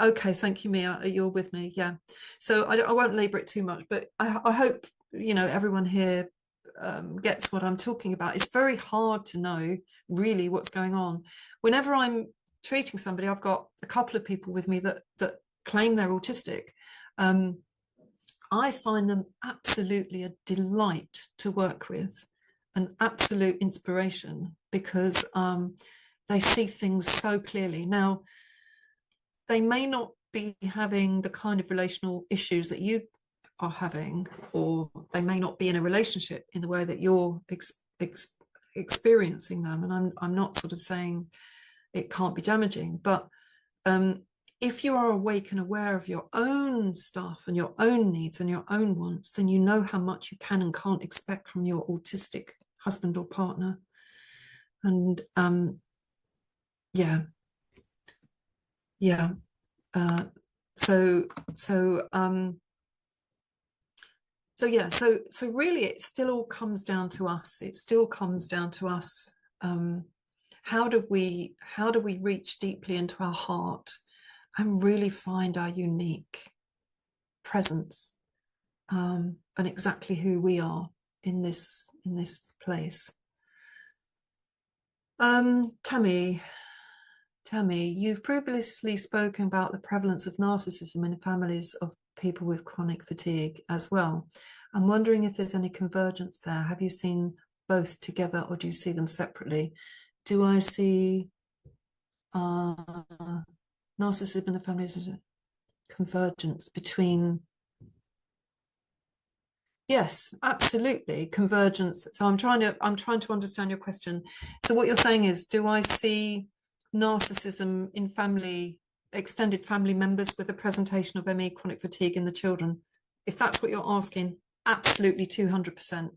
Speaker 1: Okay, thank you, Mia. You're with me. Yeah. So I won't labor it too much, but I hope everyone here gets what I'm talking about. It's very hard to know really what's going on. Whenever I'm treating somebody, I've got a couple of people with me that claim they're autistic. I find them absolutely a delight to work with, an absolute inspiration, because they see things so clearly. Now, they may not be having the kind of relational issues that you are having, or they may not be in a relationship in the way that you're experiencing them. And I'm not sort of saying it can't be damaging, but if you are awake and aware of your own stuff and your own needs and your own wants, then you know how much you can and can't expect from your autistic husband or partner. And yeah. So really it still all comes down to us. It still comes down to us. How do we reach deeply into our heart and really find our unique presence, and exactly who we are in this place. Tammy, you've previously spoken about the prevalence of narcissism in families of people with chronic fatigue as well. I'm wondering if there's any convergence there. Have you seen both together, or do you see them separately? Do I see narcissism in the families as a convergence between? Yes, absolutely, convergence. So I'm trying to understand your question. So what you're saying is, do I see narcissism in extended family members with a presentation of ME, chronic fatigue in the children? If that's what you're asking, absolutely, 200%.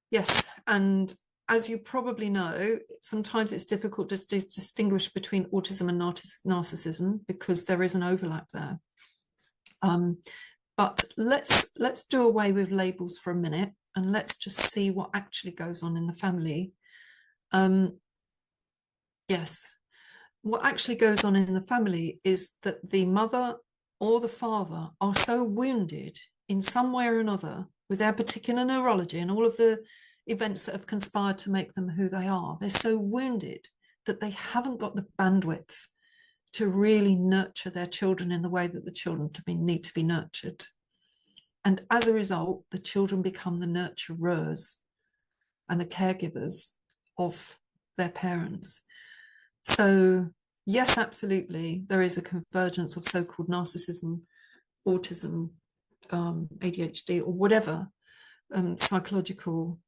Speaker 1: Yes, and as you probably know, sometimes it's difficult to distinguish between autism and narcissism because there is an overlap there. But let's do away with labels for a minute and let's just see what actually goes on in the family. Yes, what actually goes on in the family is that the mother or the father are so wounded in some way or another with their particular neurology and all of the events that have conspired to make them who they are. They're so wounded that they haven't got the bandwidth to really nurture their children in the way that the children need to be nurtured. And as a result, the children become the nurturers and the caregivers of their parents. So yes, absolutely, there is a convergence of so-called narcissism, autism, ADHD, or whatever psychological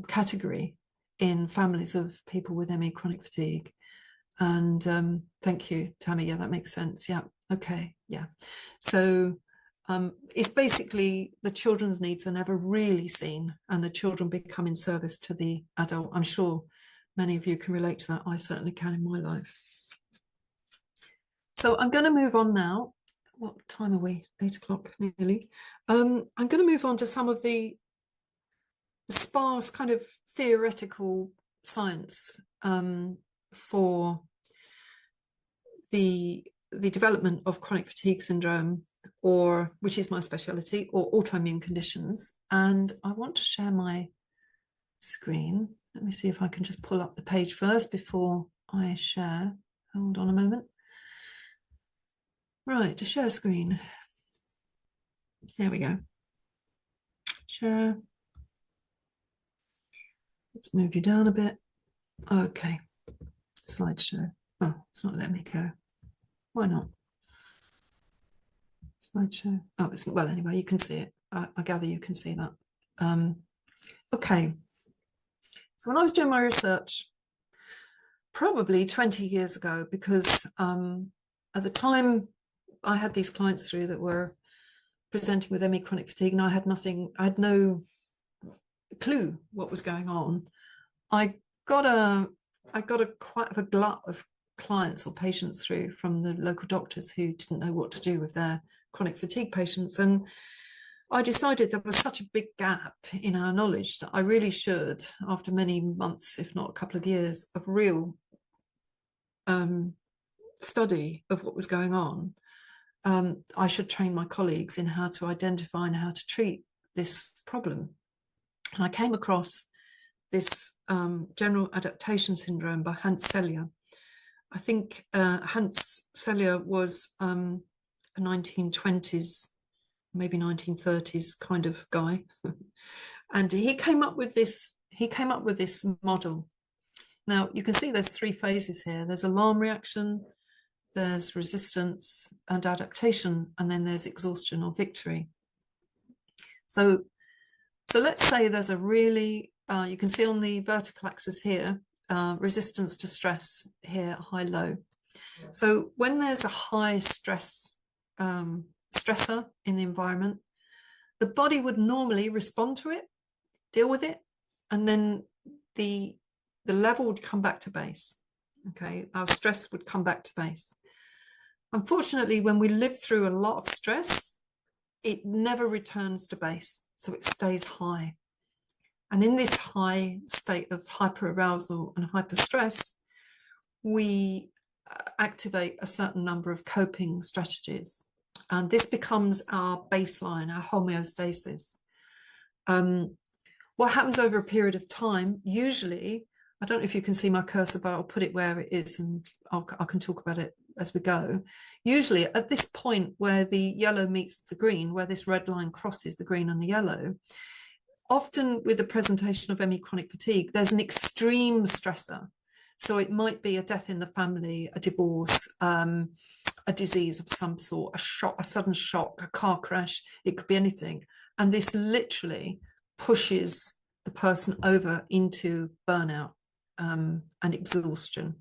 Speaker 1: category in families of people with ME, chronic fatigue. And thank you, Tammy. Yeah, that makes sense. Yeah. Okay. Yeah. So it's basically the children's needs are never really seen, and the children become in service to the adult. I'm sure many of you can relate to that. I certainly can in my life. So I'm going to move on now. What time are we? 8 o'clock nearly. I'm going to move on to some of the sparse kind of theoretical science for the development of chronic fatigue syndrome, or which is my specialty, or autoimmune conditions. And I want to share my screen. Let me see if I can just pull up the page first before I share. Hold on a moment. Right, to share screen. There we go. Share. Let's move you down a bit. Okay. Slideshow. Oh, it's not letting me go. Why not? Slideshow. Oh, it's well, anyway, you can see it. I gather you can see that. Okay. So when I was doing my research, probably 20 years ago, because at the time I had these clients through that were presenting with ME chronic fatigue, and I had no clue what was going on. I got quite a glut of clients or patients through from the local doctors who didn't know what to do with their chronic fatigue patients, and I decided there was such a big gap in our knowledge that I really should, after many months, if not a couple of years, of real study of what was going on, I should train my colleagues in how to identify and how to treat this problem. And I came across this general adaptation syndrome by Hans Selye. I think Hans Selye was a 1920s, maybe 1930s kind of guy, and he came up with this model. Now you can see there's 3 phases here. There's alarm reaction, there's resistance and adaptation, and then there's exhaustion or victory. So let's say there's a really, you can see on the vertical axis here, resistance to stress here, high, low. So when there's a high stress stressor in the environment, the body would normally respond to it, deal with it, and then the level would come back to base. Okay, our stress would come back to base. Unfortunately, when we live through a lot of stress, it never returns to base, so it stays high. And in this high state of hyperarousal and hyperstress, we activate a certain number of coping strategies. And this becomes our baseline, our homeostasis. What happens over a period of time, usually, I don't know if you can see my cursor, but I'll put it where it is and I can talk about it as we go. Usually at this point where the yellow meets the green, where this red line crosses the green and the yellow, often with the presentation of ME chronic fatigue, there's an extreme stressor. So it might be a death in the family, a divorce, a disease of some sort, a shock, a sudden shock, a car crash, it could be anything. And this literally pushes the person over into burnout and exhaustion.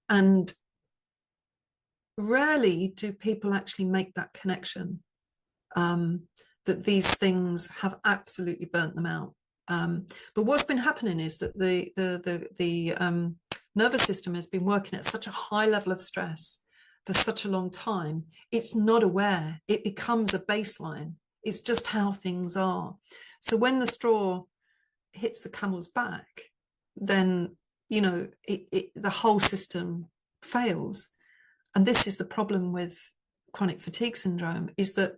Speaker 1: And rarely do people actually make that connection, that these things have absolutely burnt them out. But what's been happening is that the nervous system has been working at such a high level of stress for such a long time, it's not aware. It becomes a baseline. It's just how things are. So when the straw hits the camel's back, then, you know, the whole system fails. And this is the problem with chronic fatigue syndrome, is that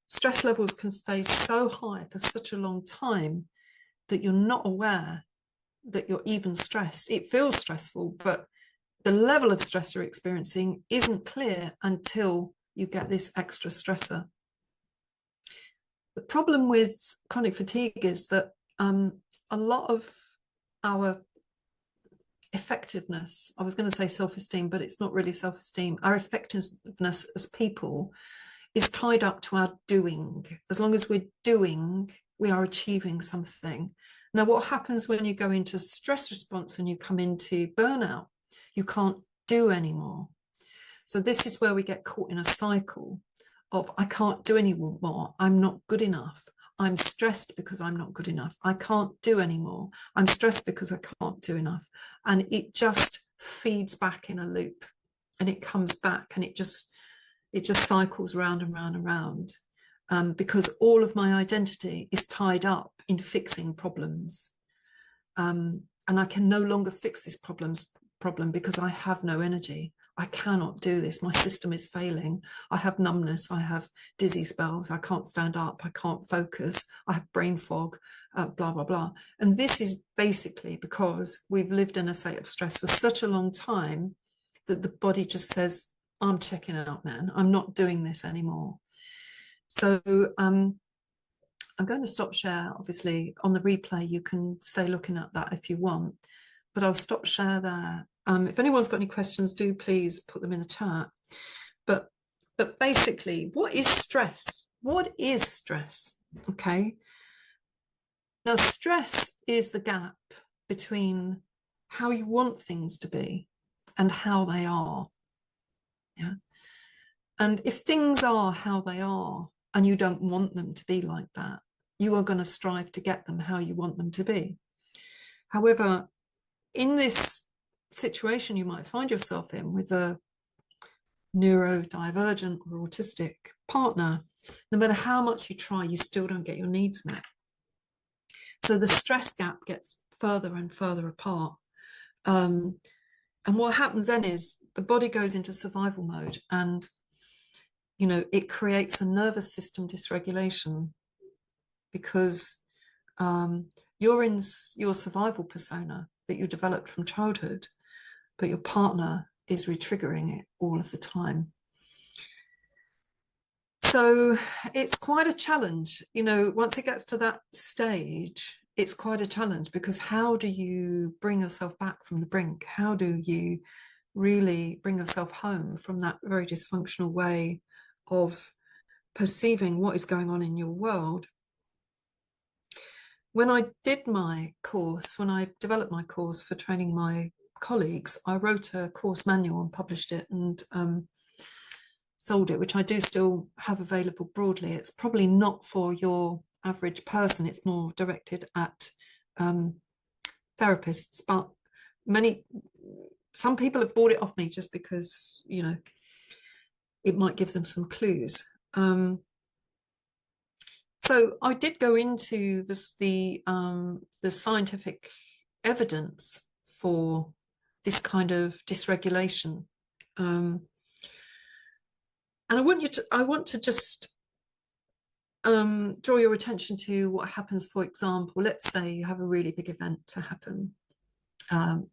Speaker 1: stress levels can stay so high for such a long time that you're not aware that you're even stressed. It feels stressful, but the level of stress you're experiencing isn't clear until you get this extra stressor. The problem with chronic fatigue is that a lot of our effectiveness, I was going to say self-esteem, but it's not really self-esteem, our effectiveness as people is tied up to our doing. As long as we're doing, we are achieving something. Now, what happens when you go into stress response and you come into burnout? You can't do anymore. So this is where we get caught in a cycle of, I can't do anymore. I'm not good enough. I'm stressed because I'm not good enough. I can't do anymore. I'm stressed because I can't do enough. And it just feeds back in a loop, and it comes back, and it just cycles round and round and round, because all of my identity is tied up in fixing problems. And I can no longer fix this problem because I have no energy. I cannot do this. My system is failing. I have numbness. I have dizzy spells. I can't stand up. I can't focus. I have brain fog, blah, blah, blah. And this is basically because we've lived in a state of stress for such a long time that the body just says, I'm checking out, man. I'm not doing this anymore. So I'm going to stop share. Obviously, on the replay, you can stay looking at that if you want, but I'll stop share there. If anyone's got any questions, do please put them in the chat. But basically, what is stress? What is stress? Okay. Now, stress is the gap between how you want things to be and how they are. Yeah. And if things are how they are and you don't want them to be like that, you are going to strive to get them how you want them to be. However, in this situation you might find yourself in with a neurodivergent or autistic partner, no matter how much you try, you still don't get your needs met. So the stress gap gets further and further apart. And what happens then is the body goes into survival mode, and, you know, it creates a nervous system dysregulation because you're in your survival persona that you developed from childhood, but your partner is retriggering it all of the time. So it's quite a challenge, you know, once it gets to that stage, it's quite a challenge, because how do you bring yourself back from the brink? How do you really bring yourself home from that very dysfunctional way of perceiving what is going on in your world? When I did my course, when I developed my course for training my colleagues, I wrote a course manual and published it and sold it, which I do still have available broadly. It's probably not for your average person. It's more directed at therapists, but some people have bought it off me just because, you know, it might give them some clues. So I did go into the scientific evidence for this kind of dysregulation. And I want to just draw your attention to what happens. For example, let's say you have a really big event to happen,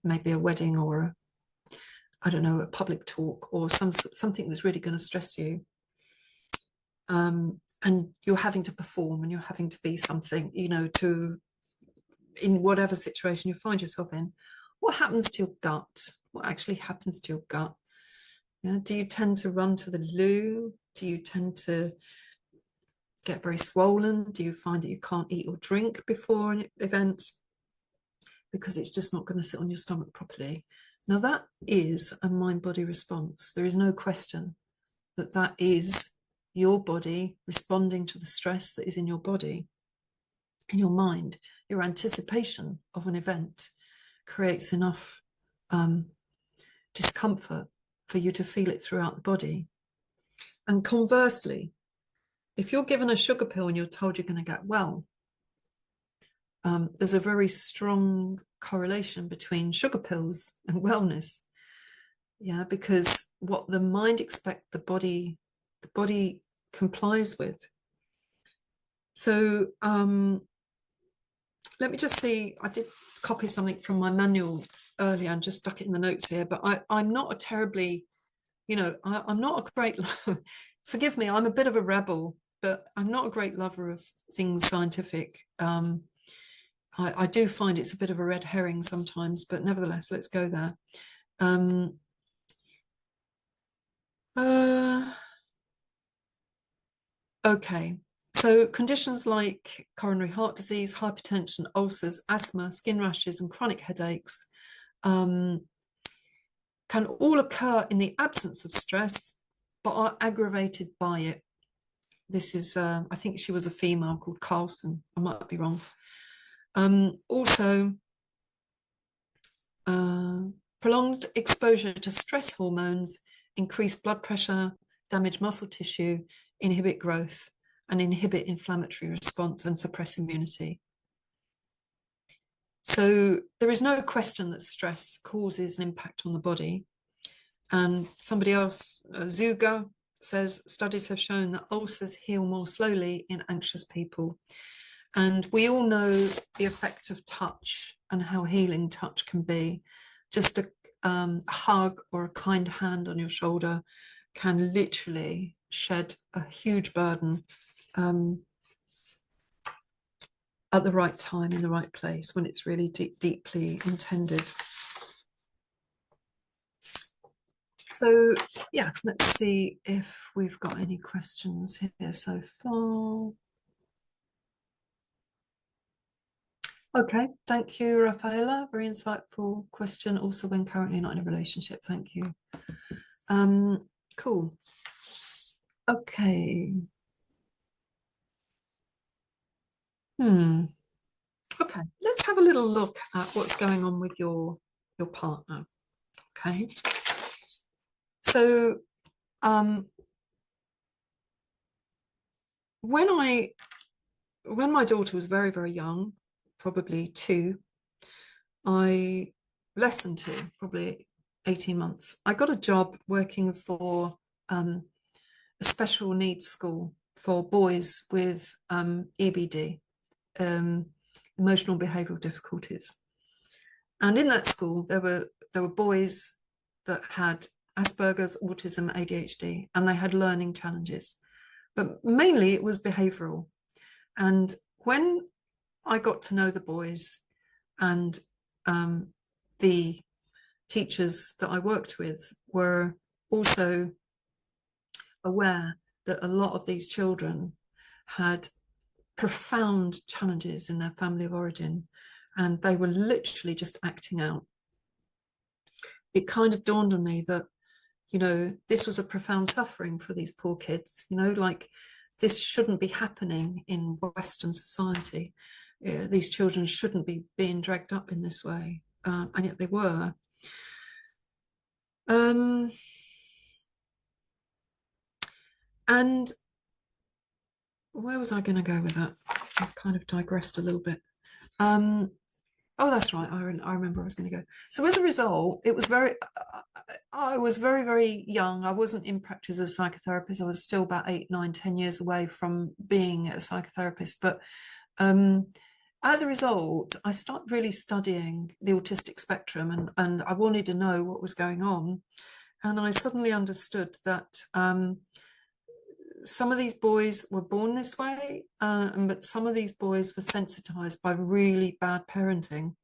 Speaker 1: maybe a wedding or I don't know, a public talk or something that's really going to stress you. And you're having to perform and you're having to be something, you know, in whatever situation you find yourself in. What happens to your gut? What actually happens to your gut? Yeah, do you tend to run to the loo? Do you tend to get very swollen? Do you find that you can't eat or drink before an event because it's just not going to sit on your stomach properly? Now that is a mind-body response. There is no question that that is your body responding to the stress that is in your body, in your mind. Your anticipation of an event creates enough discomfort for you to feel it throughout the body. And conversely, if you're given a sugar pill and you're told you're going to get well, there's a very strong correlation between sugar pills and wellness. Yeah, because what the mind expects, the body complies with. So let me just see, I did copy something from my manual earlier and just stuck it in the notes here, but I'm not a terribly, you know, I'm not a great, forgive me, I'm a bit of a rebel, but I'm not a great lover of things scientific. I do find it's a bit of a red herring sometimes, but nevertheless, let's go there. Okay, so conditions like coronary heart disease, hypertension, ulcers, asthma, skin rashes, and chronic headaches can all occur in the absence of stress, but are aggravated by it. This is, I think she was a female called Carlson. I might be wrong. Also, prolonged exposure to stress hormones increase blood pressure, damage muscle tissue, inhibit growth, and inhibit inflammatory response and suppress immunity. So there is no question that stress causes an impact on the body. And somebody else, Zuga, says studies have shown that ulcers heal more slowly in anxious people. And we all know the effect of touch and how healing touch can be. Just a hug or a kind hand on your shoulder can literally shed a huge burden at the right time, in the right place, when it's really deeply intended. So yeah, let's see if we've got any questions here so far. Okay, thank you, Rafaela. Very insightful question. Also, when currently not in a relationship. Thank you. Cool. Okay. Okay, let's have a little look at what's going on with your partner. Okay. So when my daughter was very, very young, probably 2, less than 2, probably 18 months, I got a job working for a special needs school for boys with EBD, emotional behavioural difficulties. And in that school, there were boys that had Asperger's, autism, ADHD, and they had learning challenges. But mainly it was behavioural. And when I got to know the boys and the teachers that I worked with were also aware that a lot of these children had profound challenges in their family of origin, and they were literally just acting out. It kind of dawned on me that, you know, this was a profound suffering for these poor kids, you know, like this shouldn't be happening in Western society. These children shouldn't be being dragged up in this way, and yet they were. And where was I going to go with that? I've kind of digressed a little bit. Oh, that's right. I remember I was going to go. So as a result, it was very, I was very, very young. I wasn't in practice as a psychotherapist. I was still about 8, 9, 10 years away from being a psychotherapist. But as a result, I started really studying the autistic spectrum, and I wanted to know what was going on. And I suddenly understood that some of these boys were born this way, but some of these boys were sensitized by really bad parenting.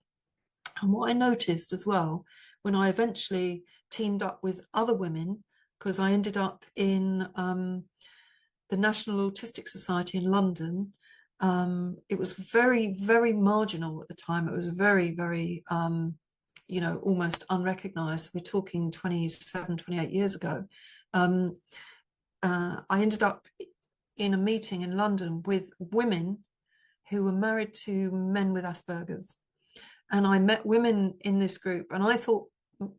Speaker 1: And what I noticed as well, when I eventually teamed up with other women, because I ended up in the National Autistic Society in London. It was very, very marginal at the time. It was very, very, almost unrecognized. We're talking 27, 28 years ago. I ended up in a meeting in London with women who were married to men with Asperger's. And I met women in this group, and I thought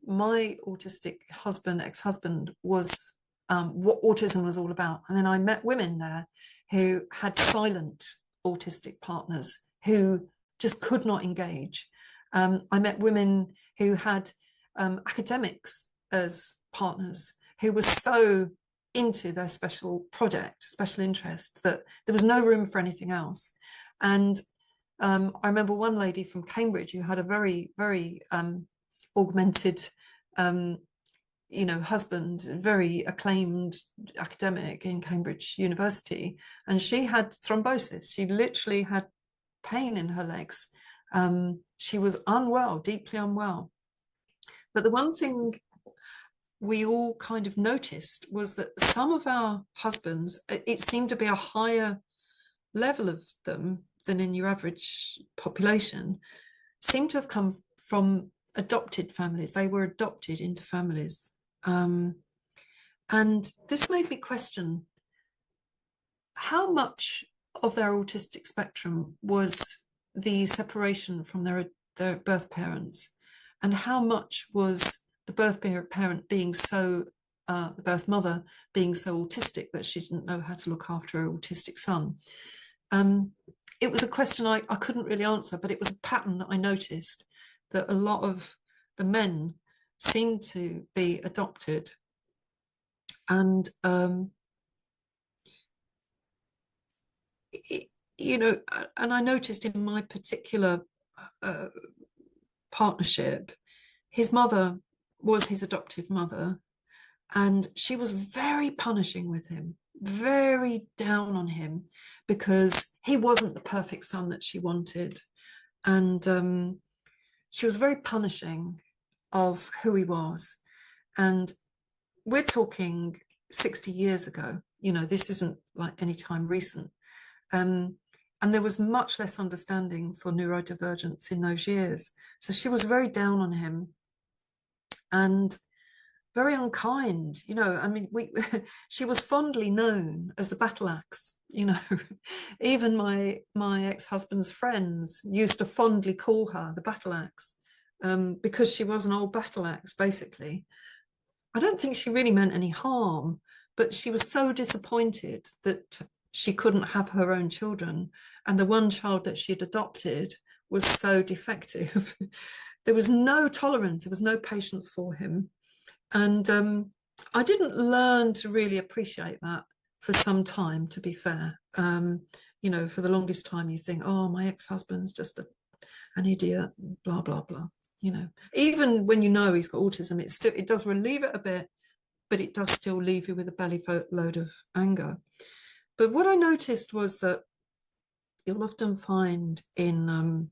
Speaker 1: my autistic husband, ex-husband, was what autism was all about. And then I met women there who had silent autistic partners who just could not engage. I met women who had academics as partners who were so into their special project, special interest, that there was no room for anything else. And I remember one lady from Cambridge who had a very, very augmented, husband, very acclaimed academic in Cambridge University, and she had thrombosis. She literally had pain in her legs. She was unwell, deeply unwell. But the one thing we all kind of noticed was that some of our husbands, it seemed to be a higher level of them than in your average population, seem to have come from adopted families. They were adopted into families. And this made me question how much of their autistic spectrum was the separation from their birth parents, and how much was the birth parent being so, the birth mother being so autistic that she didn't know how to look after her autistic son. It was a question I couldn't really answer, but it was a pattern that I noticed, that a lot of the men seemed to be adopted. And, and I noticed in my particular partnership, his mother was his adoptive mother, and she was very punishing with him, very down on him, because he wasn't the perfect son that she wanted. And she was very punishing of who he was. And we're talking 60 years ago, this isn't like any time recent. And there was much less understanding for neurodivergence in those years. So she was very down on him and very unkind. She was fondly known as the battle axe. Even my ex-husband's friends used to fondly call her the battle axe, because she was an old battle axe, basically. I don't think she really meant any harm, but she was so disappointed that she couldn't have her own children, and the one child that she'd adopted was so defective. There was no tolerance, there was no patience for him. And I didn't learn to really appreciate that for some time, to be fair. For the longest time you think, oh, my ex-husband's just an idiot, blah, blah, blah. Even when he's got autism, it does relieve it a bit, but it does still leave you with a belly load of anger. But what I noticed was that you'll often find in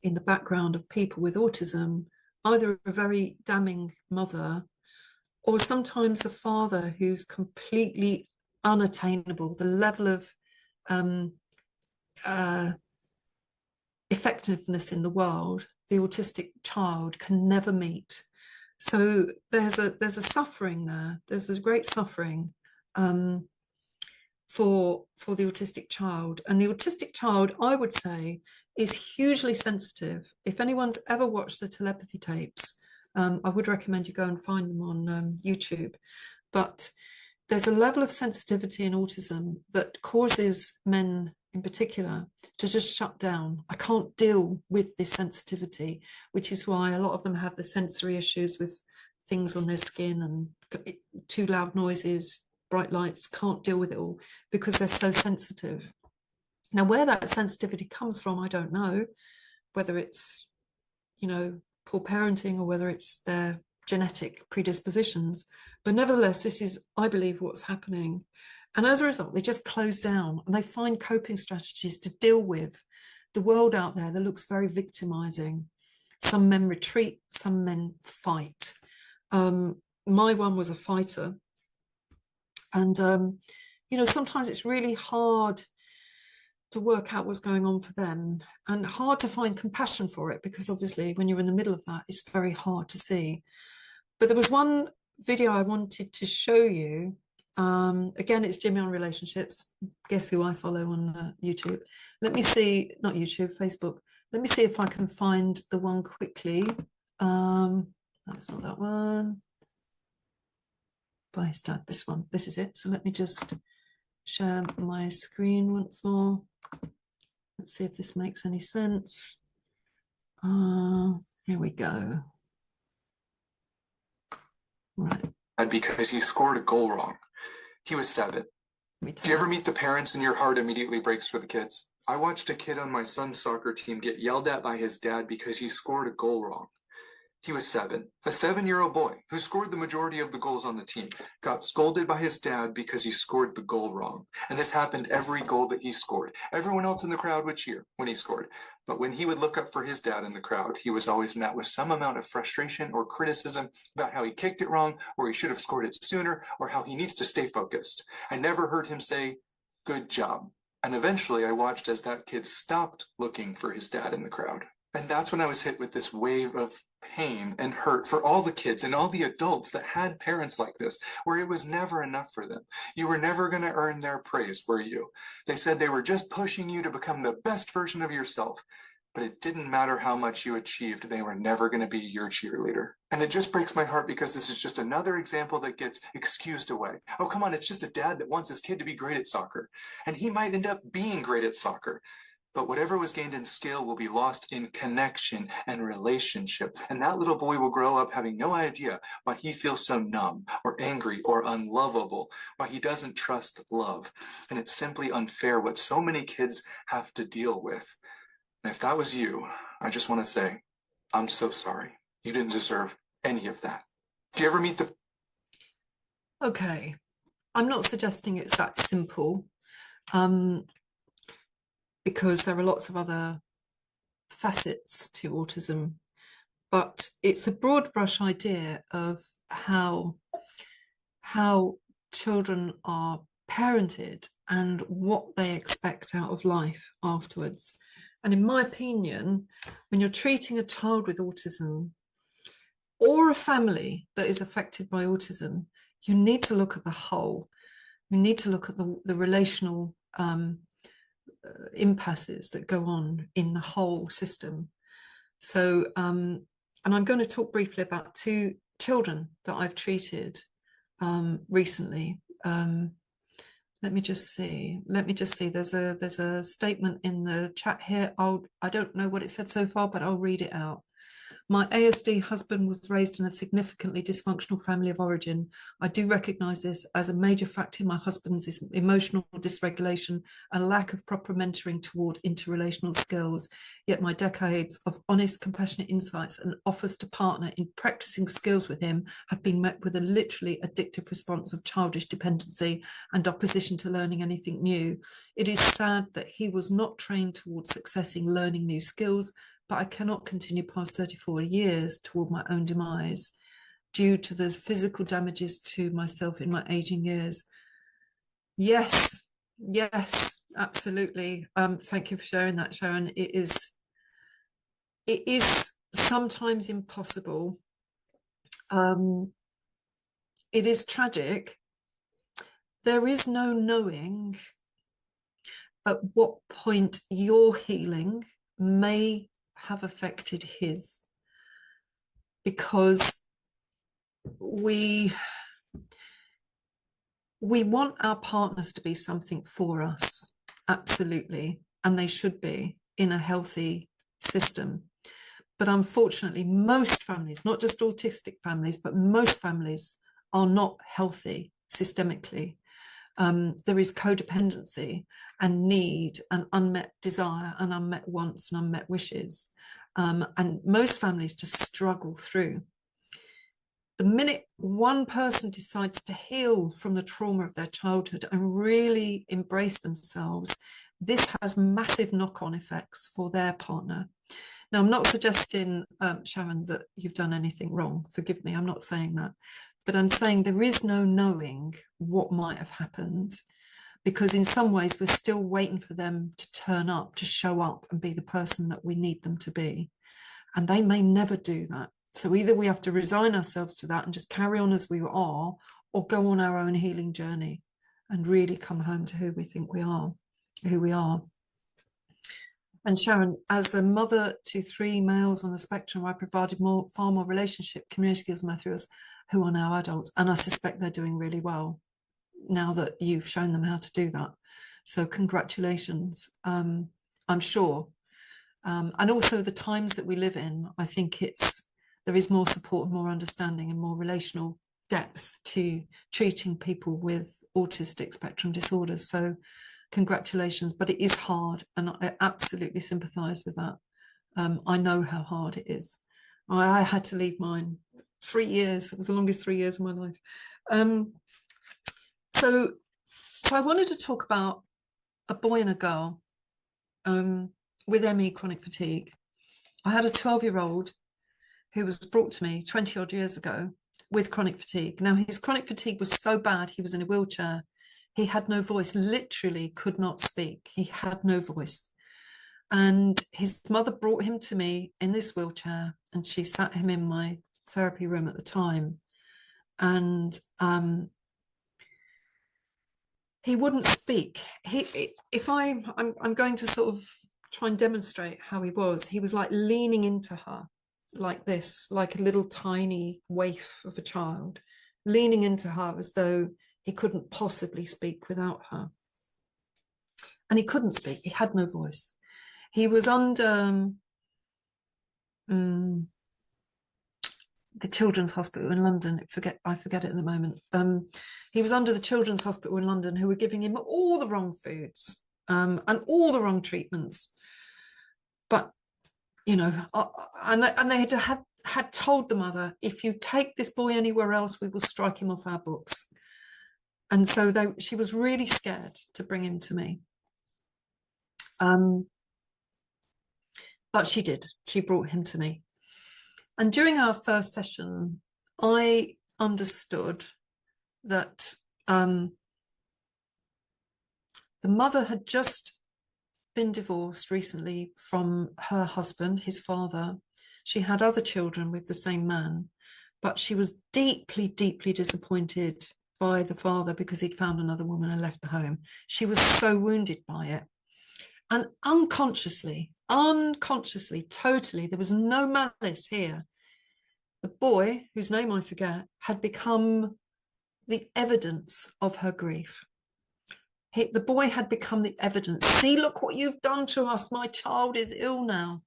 Speaker 1: the background of people with autism, either a very damning mother, or sometimes a father who's completely unattainable. The level of effectiveness in the world, the autistic child can never meet. So there's a suffering there. There's a great suffering for the autistic child. And the autistic child, I would say, is hugely sensitive. If anyone's ever watched the telepathy tapes, I would recommend you go and find them on YouTube. But there's a level of sensitivity in autism that causes men in particular to just shut down. I can't deal with this sensitivity, which is why a lot of them have the sensory issues with things on their skin and too loud noises, bright lights, can't deal with it all because they're so sensitive. Now, where that sensitivity comes from, I don't know, whether it's, you know, poor parenting or whether it's their genetic predispositions. But nevertheless, this is, I believe, what's happening. And as a result, they just close down and they find coping strategies to deal with the world out there that looks very victimizing. Some men retreat, some men fight. My one was a fighter. And, you know, sometimes it's really hard to work out what's going on for them and hard to find compassion for it, because obviously when you're in the middle of that, it's very hard to see. But there was one video I wanted to show you. Again, it's Jimmy on relationships. Guess who I follow on YouTube? Let me see, not YouTube, Facebook. Let me see if I can find the one quickly. That's not that one. Bystand, this one, this is it. So let me just share my screen once more. Let's see if this makes any sense. Here we go. Right.
Speaker 2: Because he scored a goal wrong. He was 7. Do you ever meet the parents and your heart immediately breaks for the kids? I watched a kid on my son's soccer team get yelled at by his dad because he scored a goal wrong. He was 7. A 7-year-old boy who scored the majority of the goals on the team got scolded by his dad because he scored the goal wrong. And this happened every goal that he scored. Everyone else in the crowd would cheer when he scored. But when he would look up for his dad in the crowd, he was always met with some amount of frustration or criticism about how he kicked it wrong, or he should have scored it sooner, or how he needs to stay focused. I never heard him say, "Good job." And eventually I watched as that kid stopped looking for his dad in the crowd. And that's when I was hit with this wave of pain and hurt for all the kids and all the adults that had parents like this, where it was never enough for them. You were never going to earn their praise, were you? They said they were just pushing you to become the best version of yourself. But it didn't matter how much you achieved, they were never going to be your cheerleader. And it just breaks my heart because this is just another example that gets excused away. Oh, come on, it's just a dad that wants his kid to be great at soccer. And he might end up being great at soccer. But whatever was gained in skill will be lost in connection and relationship. And that little boy will grow up having no idea why he feels so numb or angry or unlovable, why he doesn't trust love. And it's simply unfair what so many kids have to deal with. And if that was you, I just want to say, I'm so sorry. You didn't deserve any of that. Do you ever meet the...
Speaker 1: Okay, I'm not suggesting it's that simple. Because there are lots of other facets to autism, but it's a broad brush idea of how children are parented and what they expect out of life afterwards. And in my opinion, when you're treating a child with autism or a family that is affected by autism, you need to look at the whole. You need to look at the relational impasses that go on in the whole system. So, and I'm going to talk briefly about 2 children that I've treated recently. Let me just see. There's a statement in the chat here. I don't know what it said so far, but I'll read it out. My ASD husband was raised in a significantly dysfunctional family of origin. I do recognise this as a major factor in my husband's emotional dysregulation and lack of proper mentoring toward interrelational skills. Yet my decades of honest, compassionate insights and offers to partner in practicing skills with him have been met with a literally addictive response of childish dependency and opposition to learning anything new. It is sad that he was not trained towards success in learning new skills, but I cannot continue past 34 years toward my own demise due to the physical damages to myself in my aging years. Yes, absolutely. Thank you for sharing that, Sharon. It is sometimes impossible. It is tragic. There is no knowing at what point your healing may have affected his, because we want our partners to be something for us. absolutely, and they should be in a healthy system. But unfortunately, most families, not just autistic families, but most families are not healthy systemically. There is codependency and need and unmet desire and unmet wants and unmet wishes. And most families just struggle through. The minute one person decides to heal from the trauma of their childhood and really embrace themselves, this has massive knock-on effects for their partner. Now, I'm not suggesting, Sharon, that you've done anything wrong. Forgive me, I'm not saying that. But I'm saying there is no knowing what might have happened, because in some ways we're still waiting for them to turn up, to show up and be the person that we need them to be. And they may never do that. So either we have to resign ourselves to that and just carry on as we are, or go on our own healing journey and really come home to who we think we are, who we are. And Sharon, as a mother to 3 males on the spectrum, I provided far more relationship community skills materials who are now adults. And I suspect they're doing really well now that you've shown them how to do that. So congratulations, I'm sure. And also the times that we live in, I think there is more support, more understanding and more relational depth to treating people with autistic spectrum disorders. So congratulations, but it is hard, and I absolutely sympathise with that. I know how hard it is. I had to leave mine 3 years. It was the longest 3 years of my life. So I wanted to talk about a boy and a girl with ME chronic fatigue. I had a 12-year-old who was brought to me 20 odd years ago with chronic fatigue. Now, his chronic fatigue was so bad, he was in a wheelchair. He had no voice, literally could not speak. He had no voice. And his mother brought him to me in this wheelchair, and she sat him in my therapy room at the time. And he wouldn't speak. I'm going to sort of try and demonstrate how he was like leaning into her like this, like a little tiny waif of a child, leaning into her as though he couldn't possibly speak without her. And he couldn't speak, he had no voice. He was under the Children's Hospital in London. I forget it at the moment. He was under the Children's Hospital in London, who were giving him all the wrong foods and all the wrong treatments. But, you know, and they had told the mother, if you take this boy anywhere else, we will strike him off our books. And so she was really scared to bring him to me. But she did. She brought him to me. And during our first session, I understood that the mother had just been divorced recently from her husband, his father. She had other children with the same man, but she was deeply, deeply disappointed by the father because he'd found another woman and left the home. She was so wounded by it. And unconsciously, totally, there was no malice here. The boy, whose name I forget, had become the evidence of her grief. The boy had become the evidence. See, look what you've done to us. My child is ill now.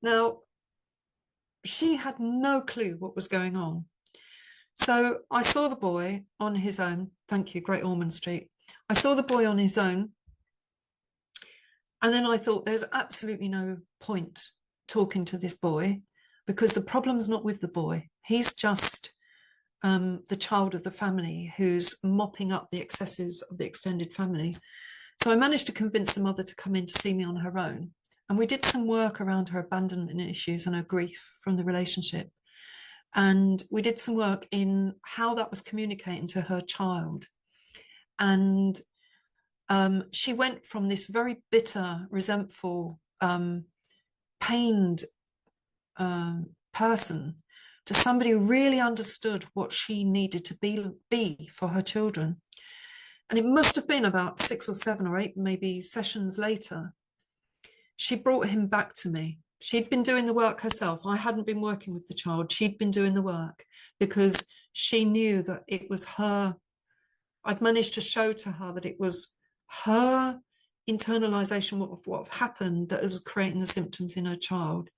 Speaker 1: Now, she had no clue what was going on. So I saw the boy on his own. Thank you, Great Ormond Street. I saw the boy on his own. And then I thought, there's absolutely no point talking to this boy, because the problem's not with the boy. He's just the child of the family who's mopping up the excesses of the extended family. So I managed to convince the mother to come in to see me on her own. And we did some work around her abandonment issues and her grief from the relationship. And we did some work in how that was communicating to her child. And she went from this very bitter, resentful, pained person to somebody who really understood what she needed to be for her children. And it must have been about 6 or 7 or 8 maybe sessions later, she brought him back to me. She'd been doing the work herself. I hadn't been working with the child. She'd been doing the work because she knew that it was her. I'd managed to show to her that it was her internalization of what happened that was creating the symptoms in her child.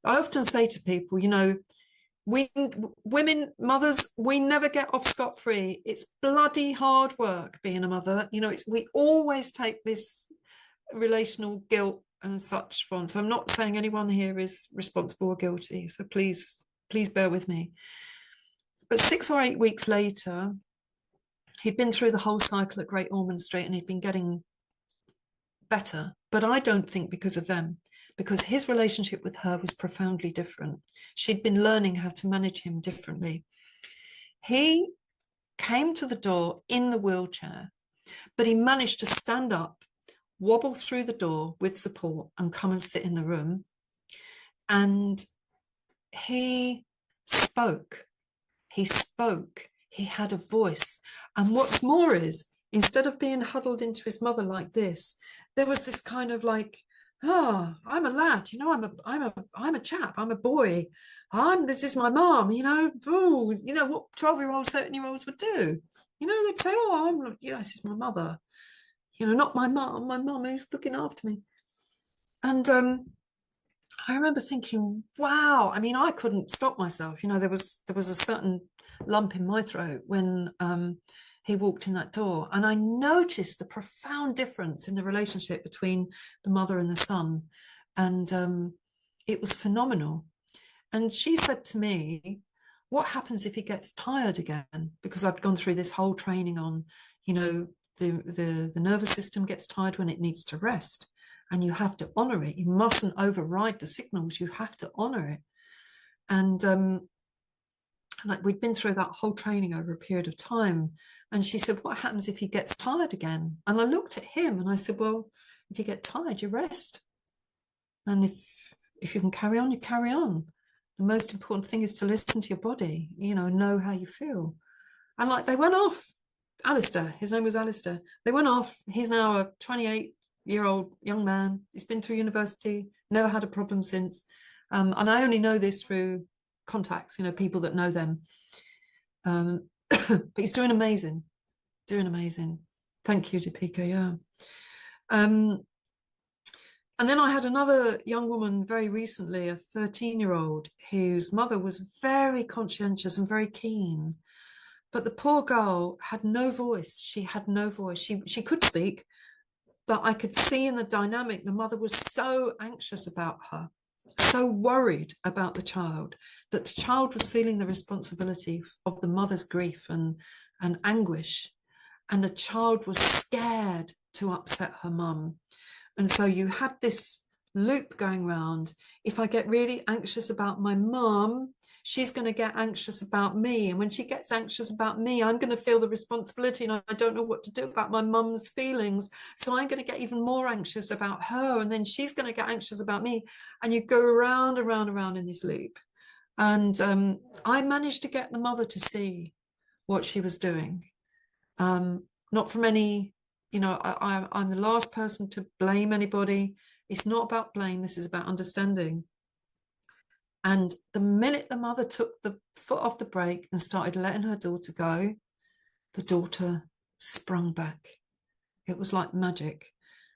Speaker 1: I often say to people, you know, women, mothers, we never get off scot-free. It's bloody hard work being a mother. You know, we always take this relational guilt and such from. So I'm not saying anyone here is responsible or guilty. So please bear with me. But 6 or 8 weeks later, he'd been through the whole cycle at Great Ormond Street and he'd been getting better. But I don't think because of them, because his relationship with her was profoundly different. She'd been learning how to manage him differently. He came to the door in the wheelchair, but he managed to stand up, wobble through the door with support and come and sit in the room. And he spoke. He had a voice. And what's more is, instead of being huddled into his mother like this, there was this kind of like, oh, I'm a lad, you know, I'm a chap, I'm a boy, this is my mom, you know, oh, you know what 12-year-olds, 13-year-olds would do, you know, they'd say, oh, you know, this is my mother, you know, not my mom who's looking after me. And I remember thinking, wow, I mean, I couldn't stop myself, you know, there was a certain lump in my throat when he walked in that door, and I noticed the profound difference in the relationship between the mother and the son, and it was phenomenal. And she said to me, what happens if he gets tired again? Because I'd gone through this whole training on, you know, the nervous system gets tired when it needs to rest, and you have to honor it. You mustn't override the signals, you have to honor it. And like, we'd been through that whole training over a period of time. And she said, what happens if he gets tired again? And I looked at him and I said, well, if you get tired, you rest. And if you can carry on, you carry on. The most important thing is to listen to your body, you know how you feel. And like, they went off. Alistair, his name was Alistair. They went off. He's now a 28-year-old young man. He's been through university, never had a problem since. And I only know this through contacts, you know, people that know them. But he's doing amazing. Thank you, Deepika. Yeah. And then I had another young woman very recently, a 13-year-old, whose mother was very conscientious and very keen. But the poor girl had no voice. She had no voice. She could speak, but I could see in the dynamic, the mother was so anxious about her, so worried about the child, that the child was feeling the responsibility of the mother's grief and anguish. And the child was scared to upset her mum. And so you had this loop going round. If I get really anxious about my mum, she's going to get anxious about me. And when she gets anxious about me, I'm going to feel the responsibility and I don't know what to do about my mum's feelings. So I'm going to get even more anxious about her. And then she's going to get anxious about me. And you go around and round and round in this loop. And I managed to get the mother to see what she was doing. Not from any, you know, I'm the last person to blame anybody. It's not about blame. This is about understanding. And the minute the mother took the foot off the brake and started letting her daughter go, the daughter sprung back. It was like magic.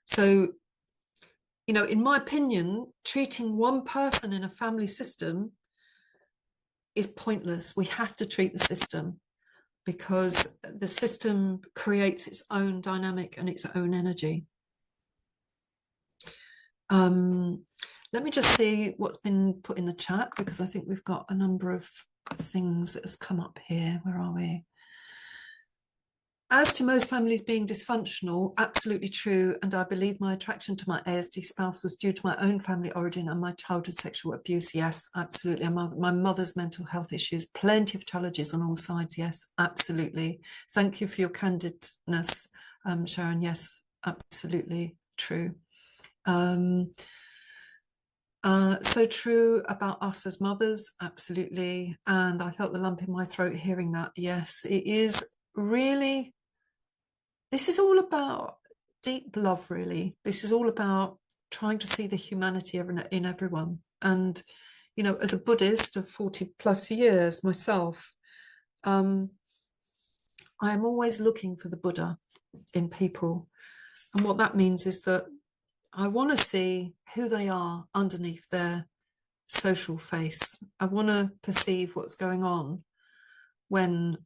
Speaker 1: So, you know, in my opinion, treating one person in a family system is pointless. We have to treat the system, because the system creates its own dynamic and its own energy. Let me just see what's been put in the chat, because I think we've got a number of things that has come up here. Where are we? As to most families being dysfunctional, absolutely true. And I believe my attraction to my ASD spouse was due to my own family origin and my childhood sexual abuse. Yes, absolutely. My mother's mental health issues, plenty of challenges on all sides. Yes, absolutely. Thank you for your candidness, Sharon. Yes, absolutely true. So true about us as mothers, absolutely. And I felt the lump in my throat hearing that. Yes, it is really, this is all about deep love, really. This is all about trying to see the humanity in everyone. And, you know, as a Buddhist of 40 plus years myself, I'm always looking for the Buddha in people. And what that means is that I want to see who they are underneath their social face. I want to perceive what's going on when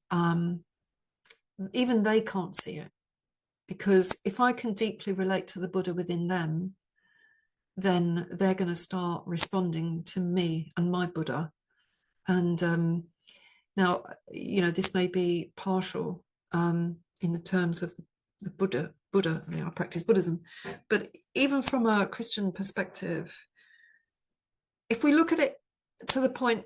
Speaker 1: even they can't see it. Because if I can deeply relate to the Buddha within them, then they're going to start responding to me and my Buddha. And now, you know, this may be partial in the terms of the Buddha. I mean, I practice Buddhism, but even from a Christian perspective, if we look at it to the point,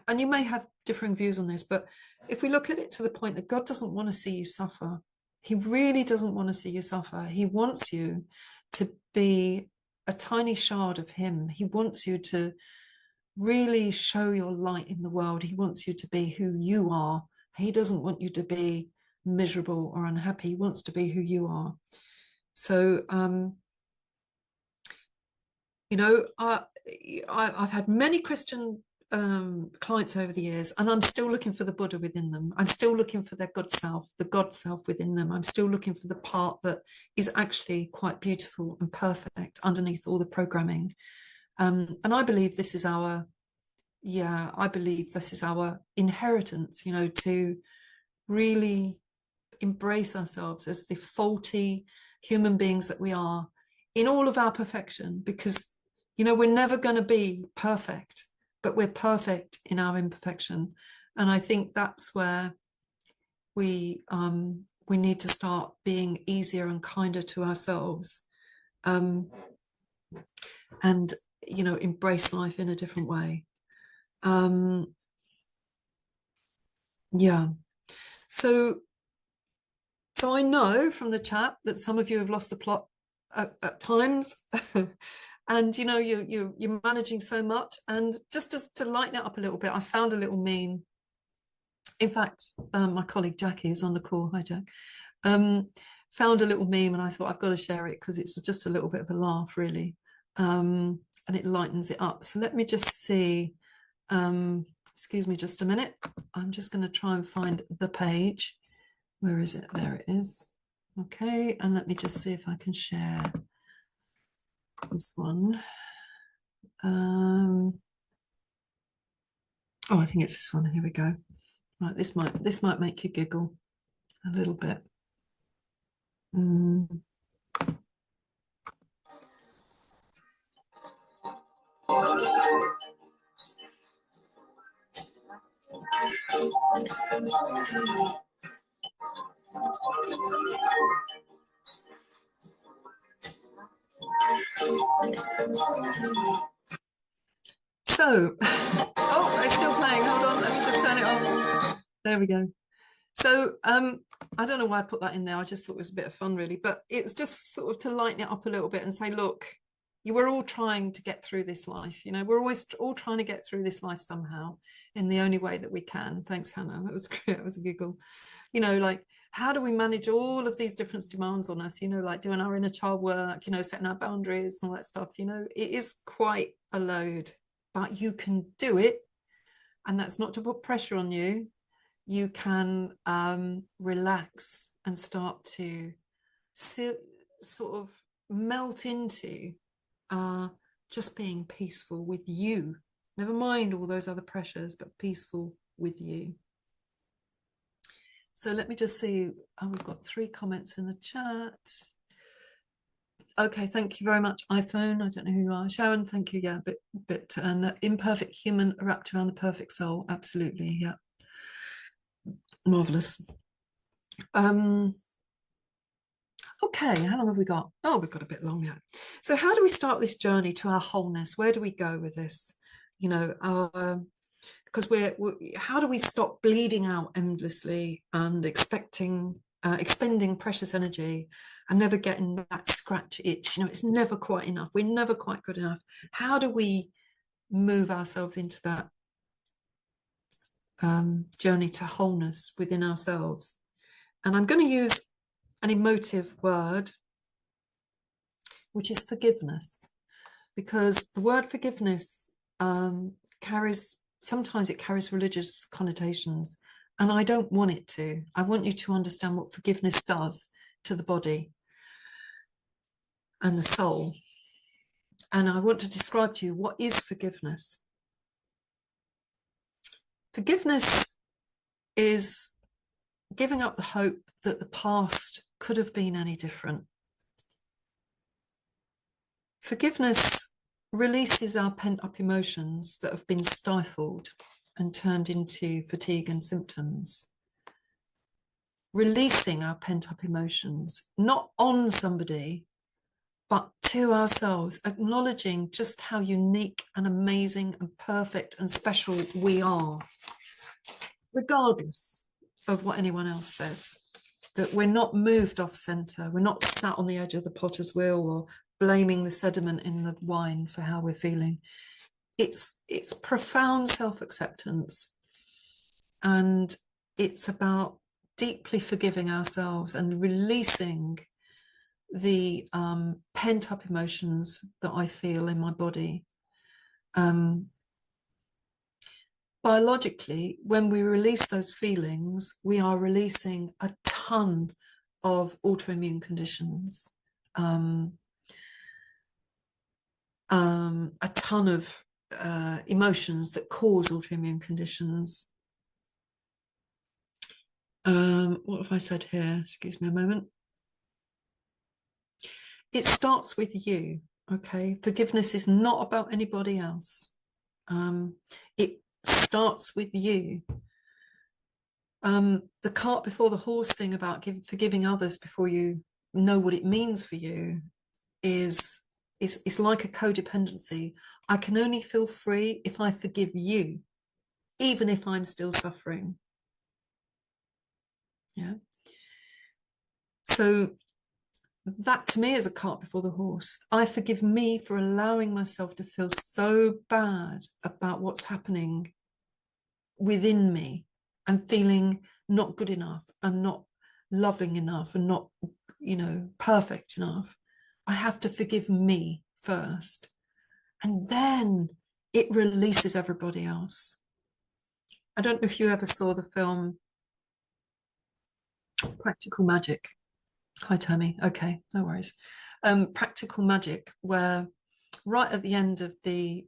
Speaker 1: and you may have differing views on this, but if we look at it to the point that God doesn't want to see you suffer, he really doesn't want to see you suffer. He wants you to be a tiny shard of him. He wants you to really show your light in the world. He wants you to be who you are. He doesn't want you to be miserable or unhappy. He wants to be who you are. So, you know, I've had many Christian clients over the years, and I'm still looking for the Buddha within them. I'm still looking for their God self, the God self within them. I'm still looking for the part that is actually quite beautiful and perfect underneath all the programming. And I believe this is our, I believe this is our inheritance, you know, to really embrace ourselves as the faulty human beings that we are in all of our perfection, because, you know, we're never going to be perfect, but we're perfect in our imperfection. And I think that's where we need to start being easier and kinder to ourselves, and, you know, embrace life in a different way. Yeah. So I know from the chat that some of you have lost the plot at times. And, you know, you're managing so much. And just to lighten it up a little bit, I found a little meme. In fact, my colleague Jackie, who's on the call, hi Jack, found a little meme, and I thought I've got to share it because it's just a little bit of a laugh, really. And it lightens it up. So let me just see. Excuse me just a minute. I'm just going to try and find the page. Where is it? There it is. Okay, and let me just see if I can share this one. Oh, I think it's this one. Here we go. Right, this might make you giggle a little bit. So, oh, it's still playing. Hold on, let me just turn it off. There we go. So, I don't know why I put that in there. I just thought it was a bit of fun, really. But it's just sort of to lighten it up a little bit and say, look, you were all trying to get through this life. You know, we're always all trying to get through this life somehow in the only way that we can. Thanks, Hannah. That was great. It was a giggle. You know, like, how do we manage all of these different demands on us? You know, like doing our inner child work, you know, setting our boundaries and all that stuff. You know, it is quite a load, but you can do it. And that's not to put pressure on you. You can relax and start to sort of melt into just being peaceful with you. Never mind all those other pressures, but peaceful with you. So let me just see. Oh, we've got 3 comments in the chat. Okay, thank you very much, iPhone. I don't know who you are. Sharon, thank you. Yeah, but and imperfect human wrapped around the perfect soul. Absolutely, yeah. Marvelous. Okay, how long have we got? Oh, we've got a bit long yet. So how do we start this journey to our wholeness? Where do we go with this? You know, because how do we stop bleeding out endlessly and expending precious energy and never getting that scratch itch? You know, it's never quite enough. We're never quite good enough. How do we move ourselves into that journey to wholeness within ourselves? And I'm going to use an emotive word, which is forgiveness, because the word forgiveness sometimes it carries religious connotations, and I don't want it to. I want you to understand what forgiveness does to the body. and the soul. And I want to describe to you what is forgiveness. Forgiveness is giving up the hope that the past could have been any different. Forgiveness releases our pent-up emotions that have been stifled and turned into fatigue and symptoms. Releasing our pent-up emotions, not on somebody, but to ourselves, acknowledging just how unique and amazing and perfect and special we are, regardless of what anyone else says, that we're not moved off center, we're not sat on the edge of the potter's wheel or blaming the sediment in the wine for how we're feeling. It's profound self-acceptance, and it's about deeply forgiving ourselves and releasing the pent-up emotions that I feel in my body. Biologically, when we release those feelings, we are releasing a ton of autoimmune conditions, a ton of emotions that cause autoimmune conditions. What have I said here? Excuse me a moment. It starts with you, okay? Forgiveness is not about anybody else. It starts with you. The cart before the horse thing about forgiving others before you know what it means for you is like a codependency. I can only feel free if I forgive you, even if I'm still suffering. Yeah. So that to me is a cart before the horse. I forgive me for allowing myself to feel so bad about what's happening within me and feeling not good enough and not loving enough and not, perfect enough. I have to forgive me first, and then it releases everybody else. I don't know if you ever saw the film Practical Magic. Hi, Tammy. Okay, no worries. Practical Magic, where right at the end of the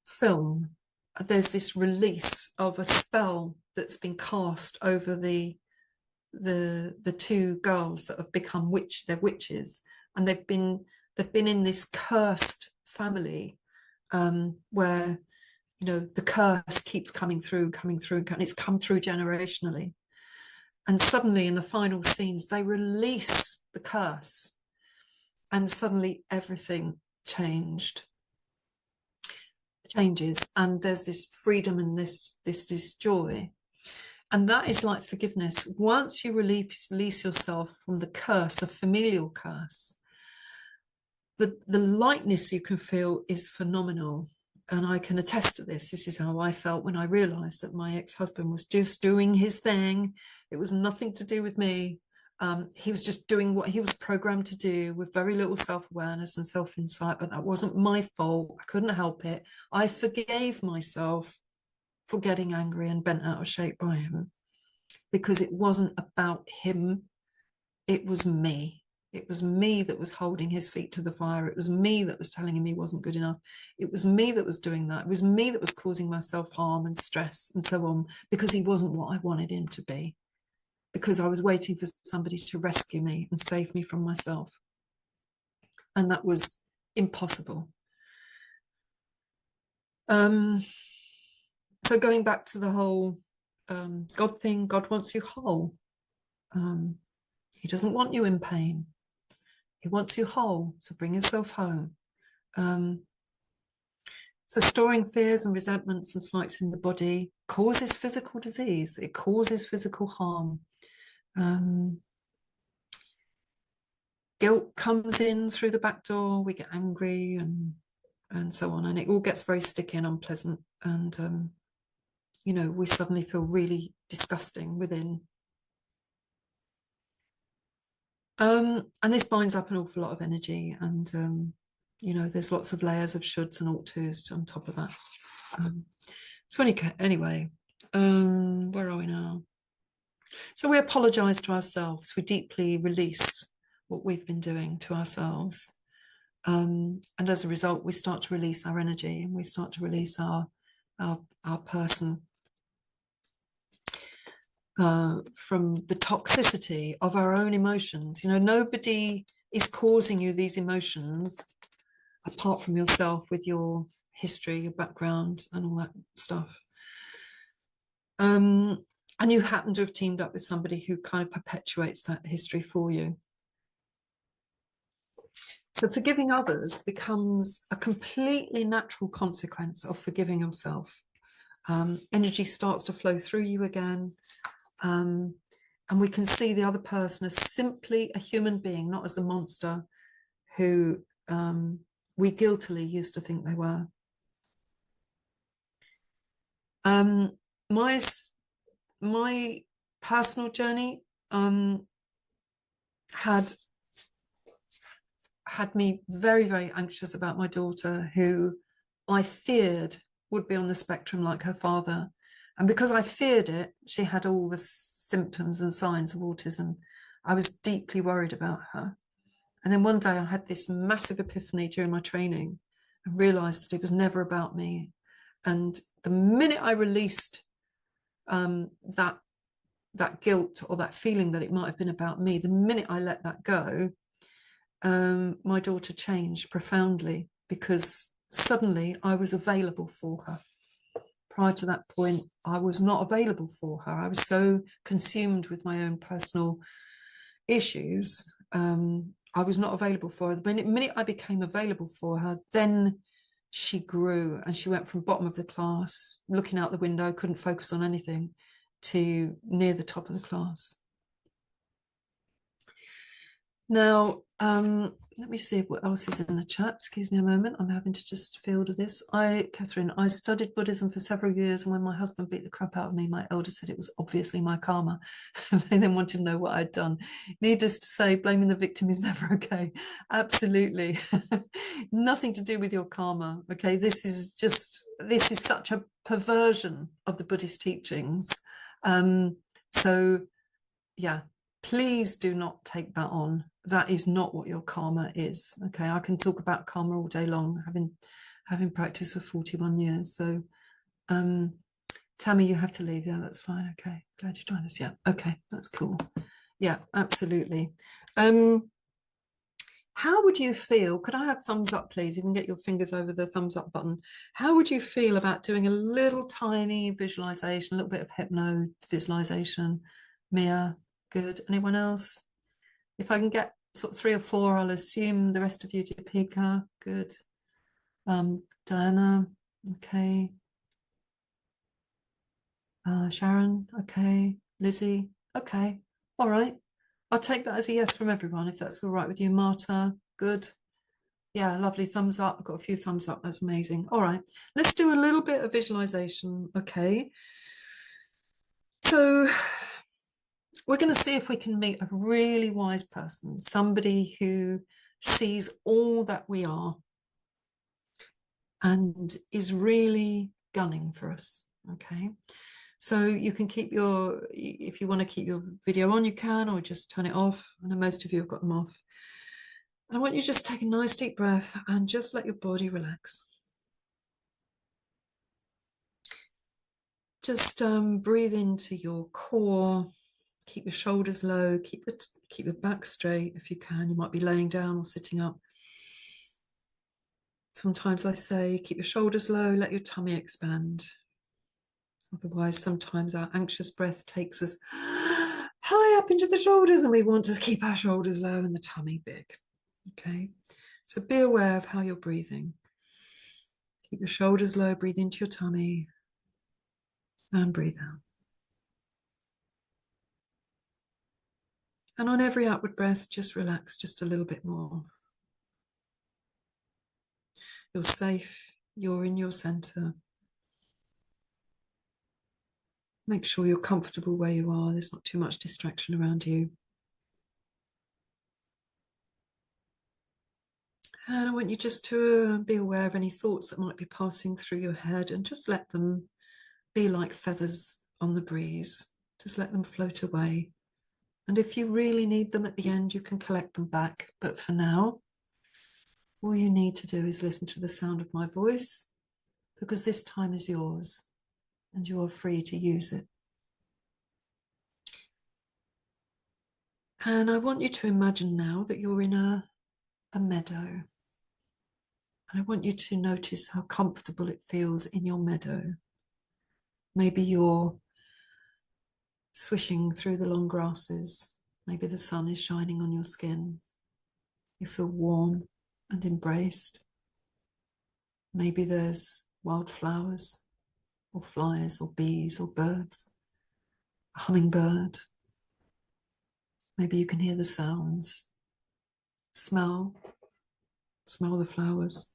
Speaker 1: film, there's this release of a spell that's been cast over the two girls that have become they're witches, and they've been in this cursed family where the curse keeps coming through, and it's come through generationally. And suddenly in the final scenes, they release the curse, and suddenly everything changes, and there's this freedom and this joy. And that is like forgiveness. Once you release yourself from the curse, the familial curse, the lightness you can feel is phenomenal. And I can attest to this. This is how I felt when I realized that my ex-husband was just doing his thing. It was nothing to do with me. He was just doing what he was programmed to do with very little self-awareness and self-insight, but that wasn't my fault. I couldn't help it. I forgave myself for getting angry and bent out of shape by him, because it wasn't about him. It was me. It was me that was holding his feet to the fire. It was me that was telling him he wasn't good enough. It was me that was doing that. It was me that was causing myself harm and stress and so on, because he wasn't what I wanted him to be, because I was waiting for somebody to rescue me and save me from myself. And that was impossible. So going back to the whole God thing, God wants you whole. He doesn't want you in pain. He wants you whole, so bring yourself home. So storing fears and resentments and slights in the body causes physical disease. It causes physical harm. Guilt comes in through the back door. We get angry and so on, and it all gets very sticky and unpleasant. And we suddenly feel really disgusting within. And this binds up an awful lot of energy, and there's lots of layers of shoulds and ought tos on top of that. So anyway, where are we now? So we apologize to ourselves. We deeply release what we've been doing to ourselves. And as a result, we start to release our energy, and we start to release our person from the toxicity of our own emotions. You know, nobody is causing you these emotions apart from yourself, with your history, your background, and all that stuff. And you happen to have teamed up with somebody who kind of perpetuates that history for you. So forgiving others becomes a completely natural consequence of forgiving yourself. Energy starts to flow through you again. And we can see the other person as simply a human being, not as the monster who we guiltily used to think they were. My personal journey had me very, very anxious about my daughter, who I feared would be on the spectrum like her father. And because I feared it, she had all the symptoms and signs of autism. I was deeply worried about her. And then one day I had this massive epiphany during my training and realized that it was never about me. And the minute I released that guilt, or that feeling that it might have been about me, the minute I let that go, my daughter changed profoundly, because suddenly I was available for her. Prior to that point, I was not available for her. I was so consumed with my own personal issues. I was not available for her. The minute I became available for her, then she grew, and she went from bottom of the class, looking out the window, couldn't focus on anything, to near the top of the class. Now, let me see what else is in the chat. Excuse me a moment. I'm having to just field this. Catherine, I studied Buddhism for several years, and when my husband beat the crap out of me, my elder said it was obviously my karma. They then wanted to know what I'd done. Needless to say, blaming the victim is never okay. Absolutely. Nothing to do with your karma. Okay, this is such a perversion of the Buddhist teachings. So yeah, please do not take that on. That is not what your karma is. Okay, I can talk about karma all day long, having practiced for 41 years. So Tammy, you have to leave. Yeah, that's fine. Okay, glad you joined us. Yeah, okay, that's cool. Yeah, absolutely. How would you feel? Could I have thumbs up, please? You can get your fingers over the thumbs up button. How would you feel about doing a little tiny visualization, a little bit of hypno visualization? Mia, good. Anyone else? If I can get sort of 3 or 4, I'll assume the rest of you do Pika. Good. Diana, okay. Sharon, okay. Lizzie, okay. All right. I'll take that as a yes from everyone, if that's all right with you. Marta, good. Yeah, lovely. Thumbs up. I've got a few thumbs up. That's amazing. All right. Let's do a little bit of visualization. Okay. So we're going to see if we can meet a really wise person, somebody who sees all that we are and is really gunning for us. Okay. So you can keep if you want to keep your video on, you can, or just turn it off. I know most of you have got them off. I want you to just take a nice deep breath and just let your body relax. Just breathe into your core. Keep your shoulders low. Keep your back straight if you can. You might be laying down or sitting up. Sometimes I say keep your shoulders low. Let your tummy expand. Otherwise, sometimes our anxious breath takes us high up into the shoulders, and we want to keep our shoulders low and the tummy big. Okay, so be aware of how you're breathing. Keep your shoulders low, breathe into your tummy, and breathe out. And on every outward breath, just relax just a little bit more. You're safe, you're in your center. Make sure you're comfortable where you are. There's not too much distraction around you. And I want you just to be aware of any thoughts that might be passing through your head, and just let them be like feathers on the breeze. Just let them float away. And if you really need them at the end, you can collect them back. But for now, all you need to do is listen to the sound of my voice, because this time is yours and you are free to use it. And I want you to imagine now that you're in a meadow. And I want you to notice how comfortable it feels in your meadow. Maybe you're swishing through the long grasses. Maybe the sun is shining on your skin. You feel warm and embraced. Maybe there's wildflowers or flies or bees or birds, a hummingbird. Maybe you can hear the sounds, smell the flowers,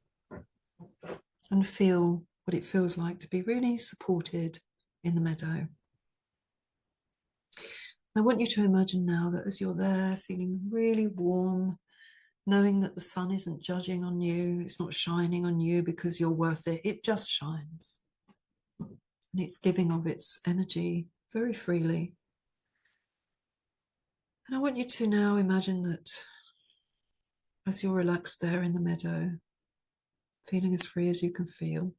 Speaker 1: and feel what it feels like to be really supported in the meadow. I want you to imagine now that as you're there, feeling really warm, knowing that the sun isn't judging on you, it's not shining on you because you're worth it, it just shines. And it's giving of its energy very freely. And I want you to now imagine that as you're relaxed there in the meadow, feeling as free as you can feel,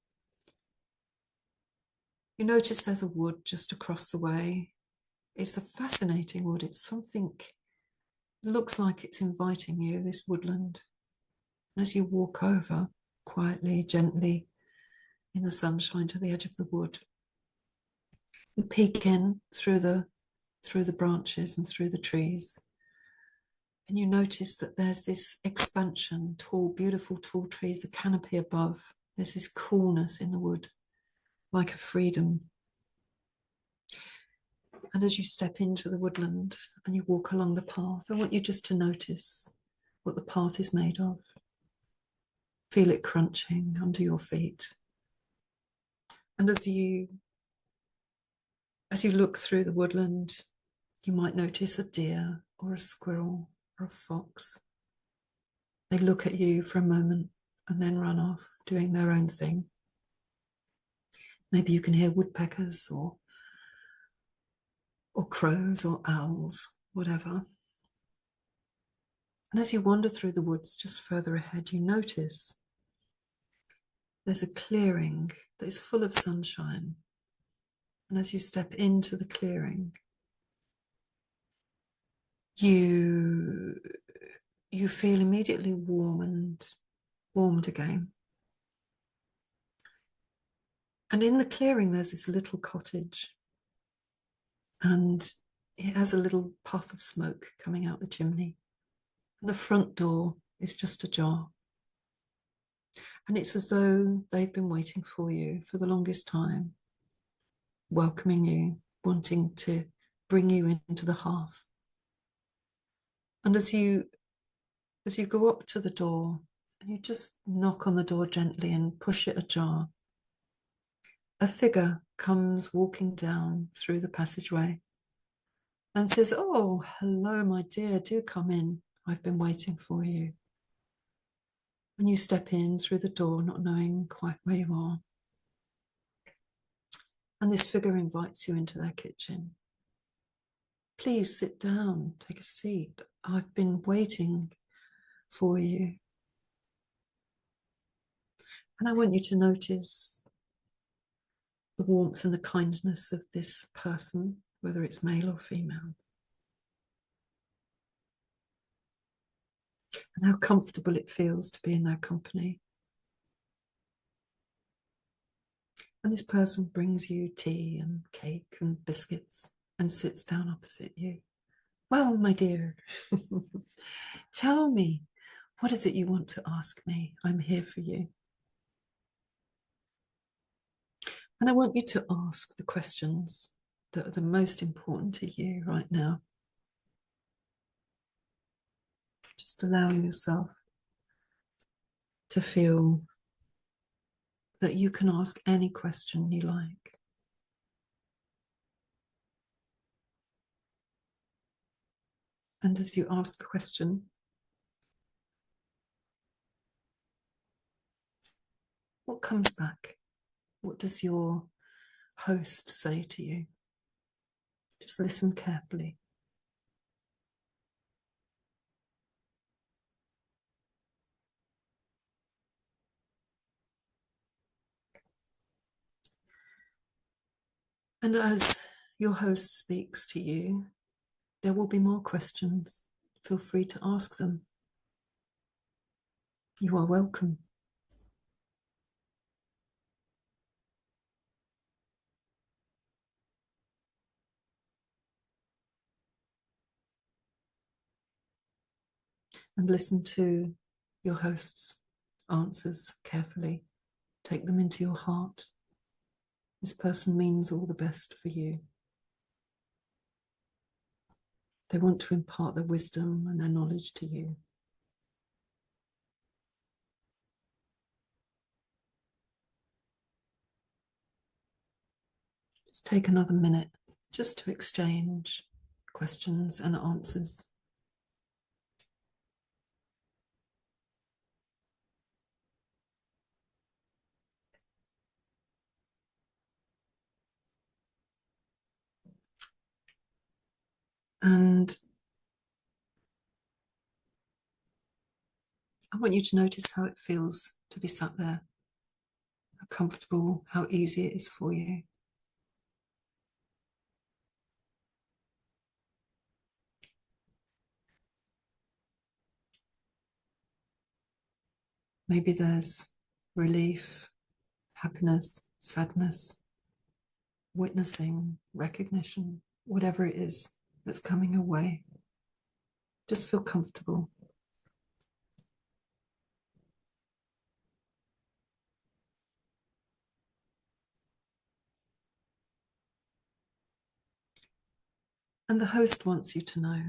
Speaker 1: you notice there's a wood just across the way. It's a fascinating wood. It's something, it looks like it's inviting you, this woodland. As you walk over quietly, gently, in the sunshine to the edge of the wood, you peek in through the branches and through the trees. And you notice that there's this expansion, tall, beautiful tall trees, a canopy above. There's this coolness in the wood, like a freedom. And as you step into the woodland and you walk along the path, I want you just to notice what the path is made of. Feel it crunching under your feet. And as you look through the woodland, you might notice a deer or a squirrel or a fox. They look at you for a moment and then run off, doing their own thing. Maybe you can hear woodpeckers or crows or owls, whatever. And as you wander through the woods just further ahead, you notice there's a clearing that is full of sunshine. And as you step into the clearing, you feel immediately warmed again. And in the clearing, there's this little cottage. And it has a little puff of smoke coming out the chimney. And the front door is just ajar. And it's as though they've been waiting for you for the longest time, welcoming you, wanting to bring you into the hearth. And as you go up to the door, and you just knock on the door gently and push it ajar, a figure comes walking down through the passageway and says, "Oh, hello, my dear, do come in. I've been waiting for you." And you step in through the door, not knowing quite where you are. And this figure invites you into their kitchen. "Please sit down, take a seat. I've been waiting for you." And I want you to notice the warmth and the kindness of this person, whether it's male or female. And how comfortable it feels to be in their company. And this person brings you tea and cake and biscuits and sits down opposite you. "Well, my dear, tell me, what is it you want to ask me? I'm here for you." And I want you to ask the questions that are the most important to you right now. Just allowing yourself to feel that you can ask any question you like. And as you ask the question, what comes back? What does your host say to you? Just listen carefully. And as your host speaks to you, there will be more questions. Feel free to ask them. You are welcome. And listen to your host's answers carefully. Take them into your heart. This person means all the best for you. They want to impart their wisdom and their knowledge to you. Just take another minute just to exchange questions and answers. And I want you to notice how it feels to be sat there, how comfortable, how easy it is for you. Maybe there's relief, happiness, sadness, witnessing, recognition, whatever it is that's coming your way. Just feel comfortable. And the host wants you to know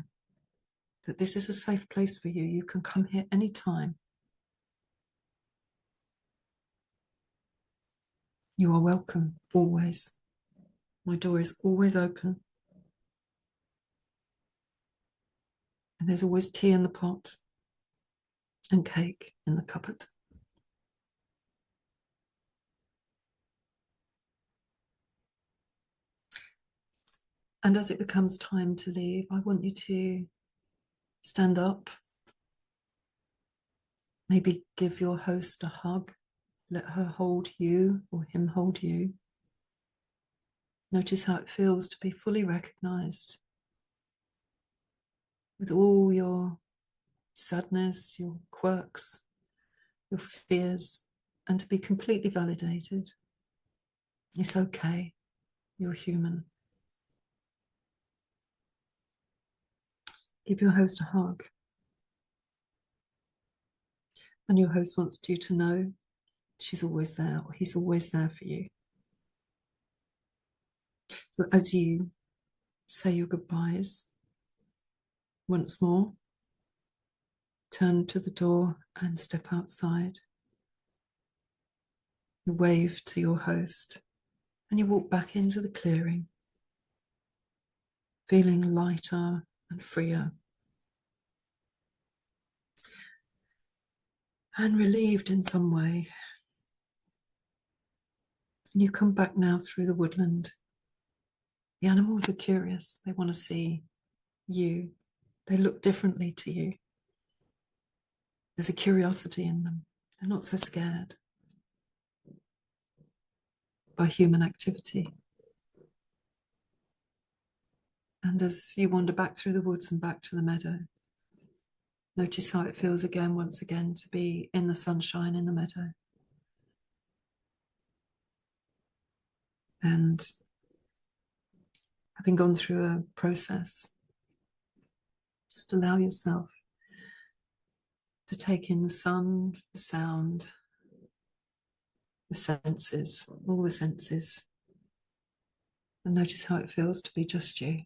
Speaker 1: that this is a safe place for you. You can come here anytime. You are welcome, always. My door is always open. And there's always tea in the pot and cake in the cupboard. And as it becomes time to leave, I want you to stand up. Maybe give your host a hug. Let her hold you or him hold you. Notice how it feels to be fully recognized with all your sadness, your quirks, your fears, and to be completely validated. It's okay. You're human. Give your host a hug. And your host wants you to know she's always there, or he's always there for you. So as you say your goodbyes, once more, turn to the door and step outside. You wave to your host and you walk back into the clearing, feeling lighter and freer and relieved in some way. And you come back now through the woodland. The animals are curious. They want to see you. They look differently to you. There's a curiosity in them. They're not so scared by human activity. And as you wander back through the woods and back to the meadow, notice how it feels again, once again, to be in the sunshine in the meadow. And having gone through a process, just allow yourself to take in the sun, the sound, the senses, all the senses, and notice how it feels to be just you.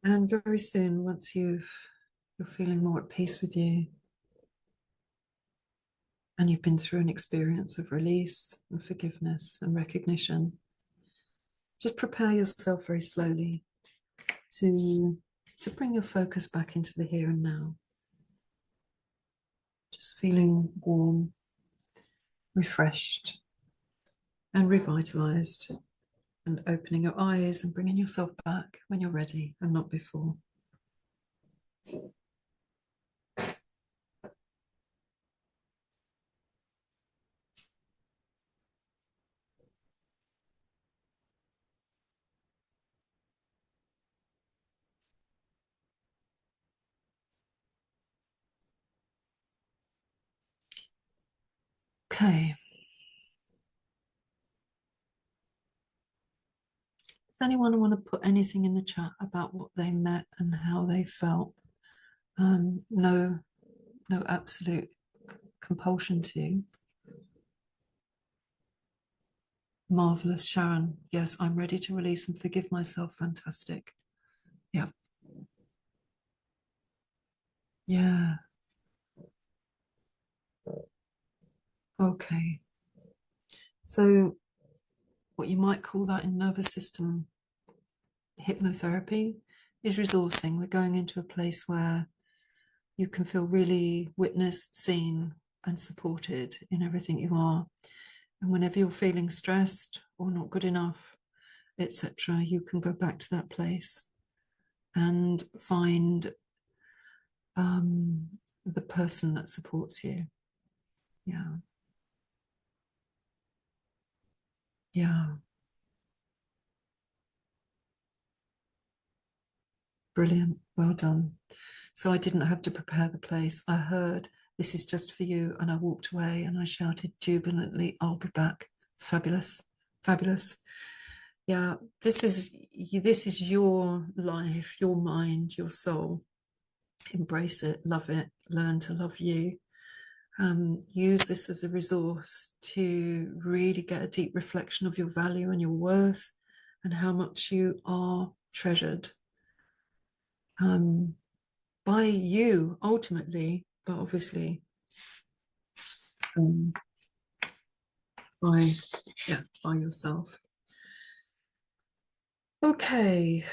Speaker 1: And very soon, once you're feeling more at peace with you, and you've been through an experience of release and forgiveness and recognition, just prepare yourself very slowly to bring your focus back into the here and now. Just feeling warm, refreshed, and revitalized, and opening your eyes and bringing yourself back when you're ready and not before. Okay. Does anyone want to put anything in the chat about what they met and how they felt? No absolute compulsion to. Marvelous, Sharon. Yes, I'm ready to release and forgive myself. Fantastic. Yeah. Yeah. Okay. So what you might call that in nervous system hypnotherapy is resourcing. We're going into a place where you can feel really witnessed, seen, and supported in everything you are. And whenever you're feeling stressed or not good enough, etc., you can go back to that place and find the person that supports you. Yeah. Yeah. Brilliant. Well done. So I didn't have to prepare the place. I heard, "This is just for you." And I walked away and I shouted jubilantly, "I'll be back." Fabulous. Fabulous. Yeah, this is your life, your mind, your soul. Embrace it, love it, learn to love you. Use this as a resource to really get a deep reflection of your value and your worth and how much you are treasured by you ultimately, but obviously by yourself. Okay.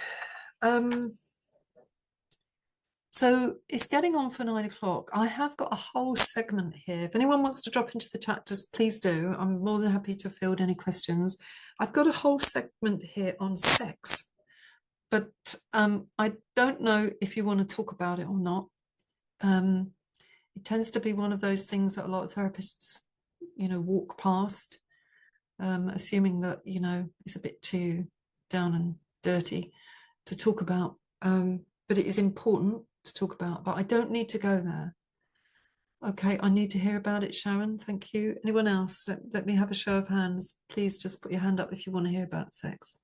Speaker 1: So it's getting on for 9 o'clock. I have got a whole segment here. If anyone wants to drop into the chat, just please do. I'm more than happy to field any questions. I've got a whole segment here on sex, but I don't know if you want to talk about it or not. It tends to be one of those things that a lot of therapists, walk past, assuming that, it's a bit too down and dirty to talk about. But it is important to talk about, but I don't need to go there. Okay, I need to hear about it, Sharon. Thank you. Anyone else? Let me have a show of hands. Please just put your hand up if you want to hear about sex.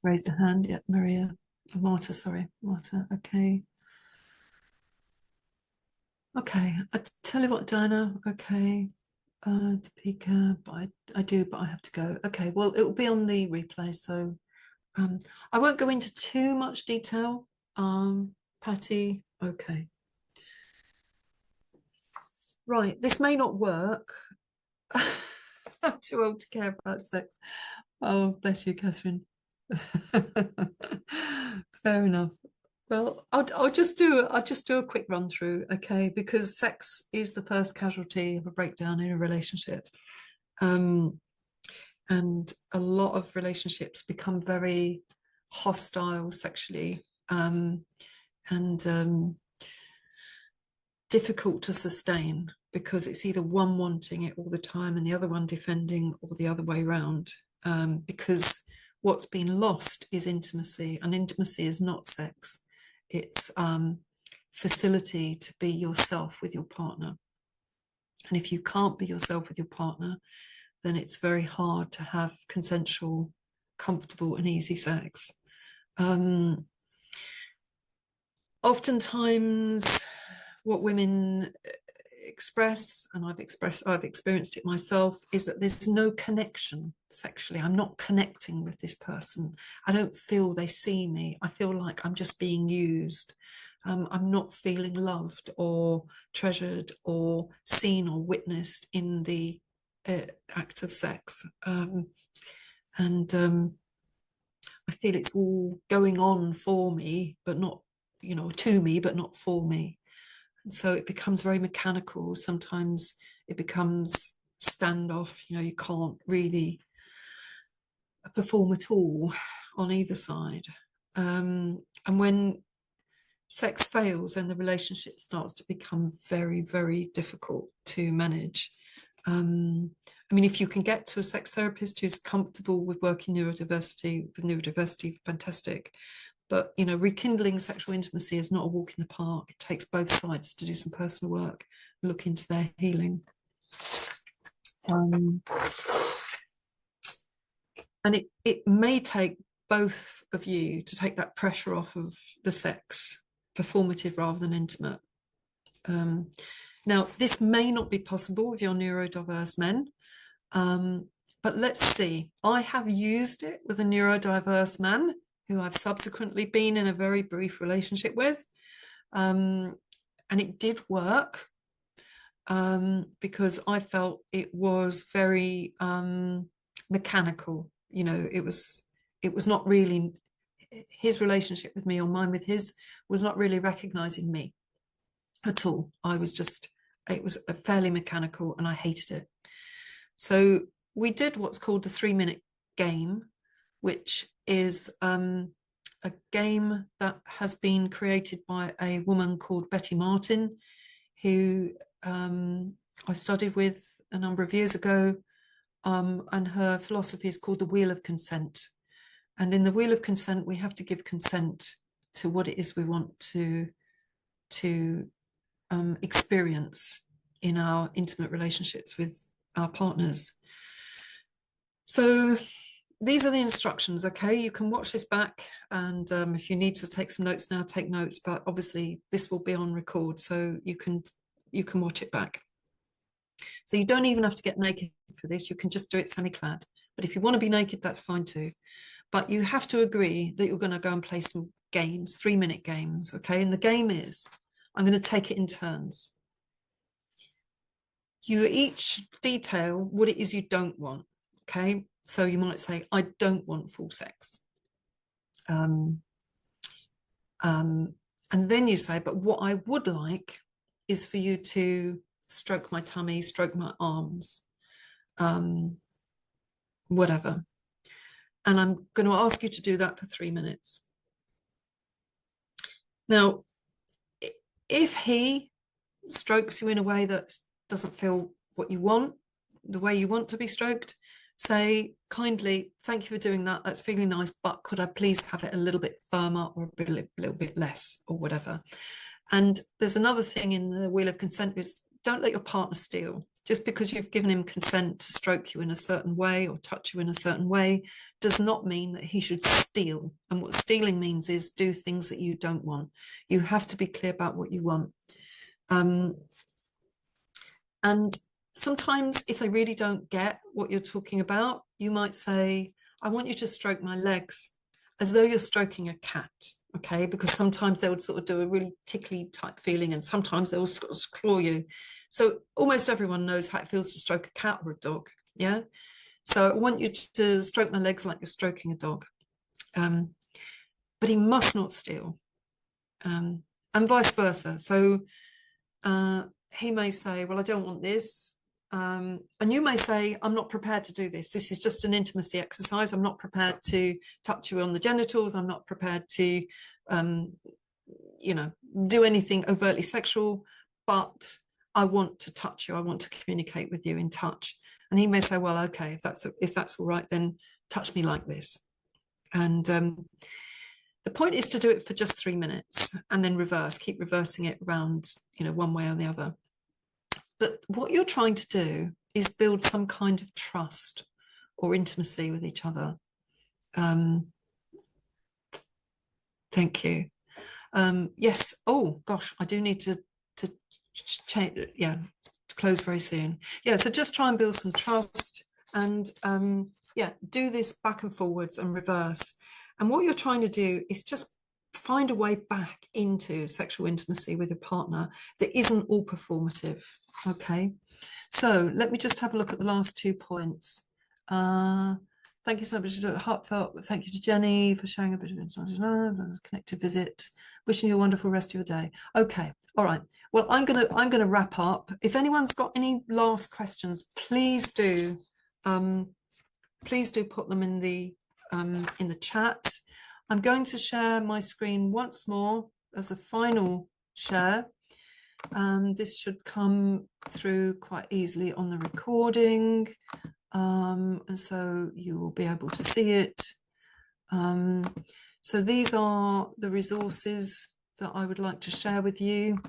Speaker 1: Raised a hand. Yeah, Maria. Marta, sorry. Marta, okay. Okay, I tell you what, Diana, okay. Topeka, but I do, but I have to go. Okay, well, it will be on the replay, so I won't go into too much detail. Patty, okay. Right, this may not work. I'm too old to care about sex. Oh, bless you, Catherine. Fair enough. Well, I'll just do a quick run through, okay? Because sex is the first casualty of a breakdown in a relationship, and a lot of relationships become very hostile sexually, and difficult to sustain because it's either one wanting it all the time and the other one defending, or the other way around. Because what's been lost is intimacy, and intimacy is not sex. It's facility to be yourself with your partner. And if you can't be yourself with your partner, then it's very hard to have consensual, comfortable, and easy sex. Oftentimes, what women express, and I've experienced it myself, is that there's no connection sexually. I'm not connecting with this person. I don't feel they see me. I feel like I'm just being used. I'm not feeling loved or treasured or seen or witnessed in the act of sex. And I feel it's all going on for me, but not, to me, but not for me. And so it becomes very mechanical. Sometimes it becomes standoff, you can't really perform at all on either side. And when sex fails, then the relationship starts to become very, very difficult to manage. If you can get to a sex therapist who's comfortable with working with neurodiversity, fantastic. But, you know, rekindling sexual intimacy is not a walk in the park. It takes both sides to do some personal work, look into their healing. And it may take both of you to take that pressure off of the sex, performative rather than intimate. Now, this may not be possible with your neurodiverse men, but let's see. I have used it with a neurodiverse man who I've subsequently been in a very brief relationship with, and it did work, because I felt it was very mechanical. You know, it was not really, his relationship with me or mine with his was not really recognizing me at all. I was just, it was a fairly mechanical, and I hated it. So we did what's called the 3-minute game, which is a game that has been created by a woman called Betty Martin, who I studied with a number of years ago, and her philosophy is called the Wheel of Consent. And in the Wheel of Consent, we have to give consent to what it is we want to experience in our intimate relationships with our partners. So these are the instructions. Okay, you can watch this back, and if you need to take some notes now, take notes, but obviously this will be on record, so you can watch it back. So you don't even have to get naked for this. You can just do it semi-clad, but if you want to be naked, that's fine too. But you have to agree that you're going to go and play some games, 3-minute games. Okay, and the game is, I'm going to take it in turns. You each detail what it is you don't want. Okay, so you might say, I don't want full sex. And then you say, but what I would like is for you to stroke my tummy, stroke my arms, whatever. And I'm going to ask you to do that for 3 minutes. Now, if he strokes you in a way that doesn't feel what you want, the way you want to be stroked, say kindly, thank you for doing that, that's feeling nice, but could I please have it a little bit firmer or a little bit less or whatever. And there's another thing in the Wheel of Consent is, don't let your partner steal. Just because you've given him consent to stroke you in a certain way or touch you in a certain way does not mean that he should steal. And what stealing means is do things that you don't want. You have to be clear about what you want. And sometimes if they really don't get what you're talking about, you might say, I want you to stroke my legs, as though you're stroking a cat. Okay, because sometimes they would sort of do a really tickly type feeling, and sometimes they will sort of claw you. So almost everyone knows how it feels to stroke a cat or a dog. Yeah. So I want you to stroke my legs like you're stroking a dog. But he must not steal. And vice versa. So he may say, well, I don't want this. And you may say, I'm not prepared to do this. This is just an intimacy exercise. I'm not prepared to touch you on the genitals. I'm not prepared to, you know, do anything overtly sexual, but I want to touch you. I want to communicate with you in touch. And he may say, well, okay, if that's all right, then touch me like this. And the point is to do it for just 3 minutes and then reverse, keep reversing it around, you know, one way or the other. But what you're trying to do is build some kind of trust or intimacy with each other. Thank you. Yes. Oh gosh, I do need to change. Yeah, to close very soon. Yeah. So just try and build some trust, and yeah, do this back and forwards and reverse. And what you're trying to do is just find a way back into sexual intimacy with your partner that isn't all performative. Okay, so let me just have a look at the last 2 points. Thank you so much. Heartfelt thank you to Jenny for sharing a bit of connected visit. Wishing you a wonderful rest of your day. Okay, all right. Well, I'm gonna wrap up. If anyone's got any last questions, please do put them in the chat. I'm going to share my screen once more as a final share. This should come through quite easily on the recording, and so you will be able to see it. So these are the resources that I would like to share with you.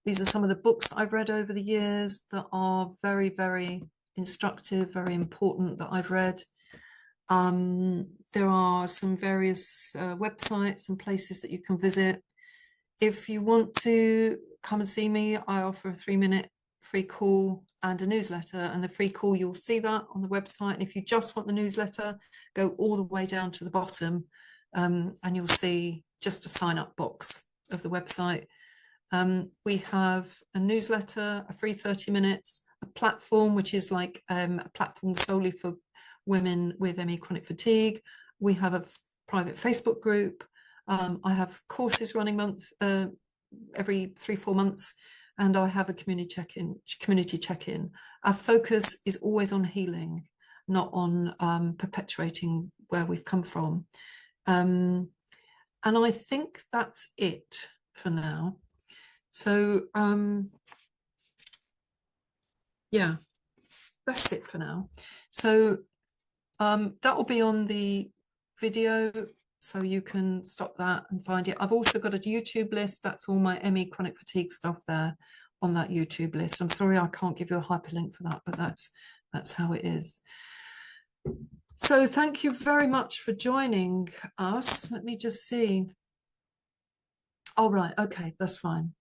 Speaker 1: These are some of the books I've read over the years that are very, very instructive, very important that I've read. There are some various websites and places that you can visit. If you want to come and see me, I offer a 3-minute free call and a newsletter. And the free call, you'll see that on the website. And if you just want the newsletter, go all the way down to the bottom and you'll see just a sign up box of the website. We have a newsletter, a free 30 minutes, a platform, which is like a platform solely for women with ME chronic fatigue. We have a private Facebook group. I have courses running every 3-4 months, and I have a community check-in. Our focus is always on healing, not on perpetuating where we've come from. And I think that's it for now. So yeah, that's it for now. So that will be on the video, so you can stop that and find it. I've also got a YouTube list. That's all my ME chronic fatigue stuff there on that YouTube list. I'm sorry I can't give you a hyperlink for that, but that's how it is. So thank you very much for joining us. Let me just see. Oh, right. Okay, that's fine.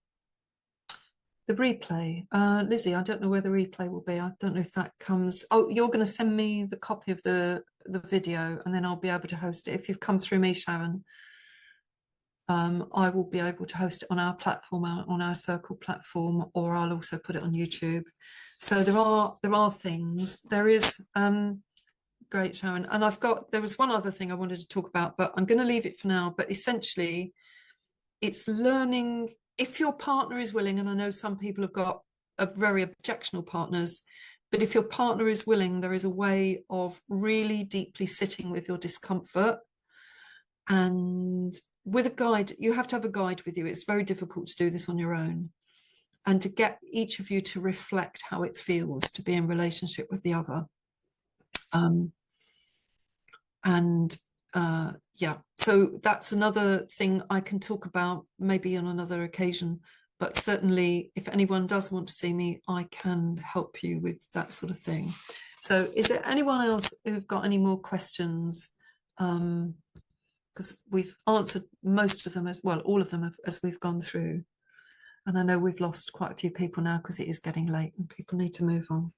Speaker 1: The replay, Lizzie, I don't know where the replay will be. I don't know if that comes. Oh, you're going to send me the copy of the video, and then I'll be able to host it. If you've come through me, Sharon, I will be able to host it on our platform, on our Circle platform, or I'll also put it on YouTube. So there are things. There is great, Sharon, and there was one other thing I wanted to talk about, but I'm going to leave it for now. But essentially, it's learning. If your partner is willing, and I know some people have got very objectionable partners, but if your partner is willing, there is a way of really deeply sitting with your discomfort. And with a guide, you have to have a guide with you. It's very difficult to do this on your own. And to get each of you to reflect how it feels to be in relationship with the other. Yeah, so that's another thing I can talk about maybe on another occasion, but certainly if anyone does want to see me, I can help you with that sort of thing. So is there anyone else who've got any more questions? Because we've answered most of them as well, all of them as we've gone through. And I know we've lost quite a few people now because it is getting late and people need to move on.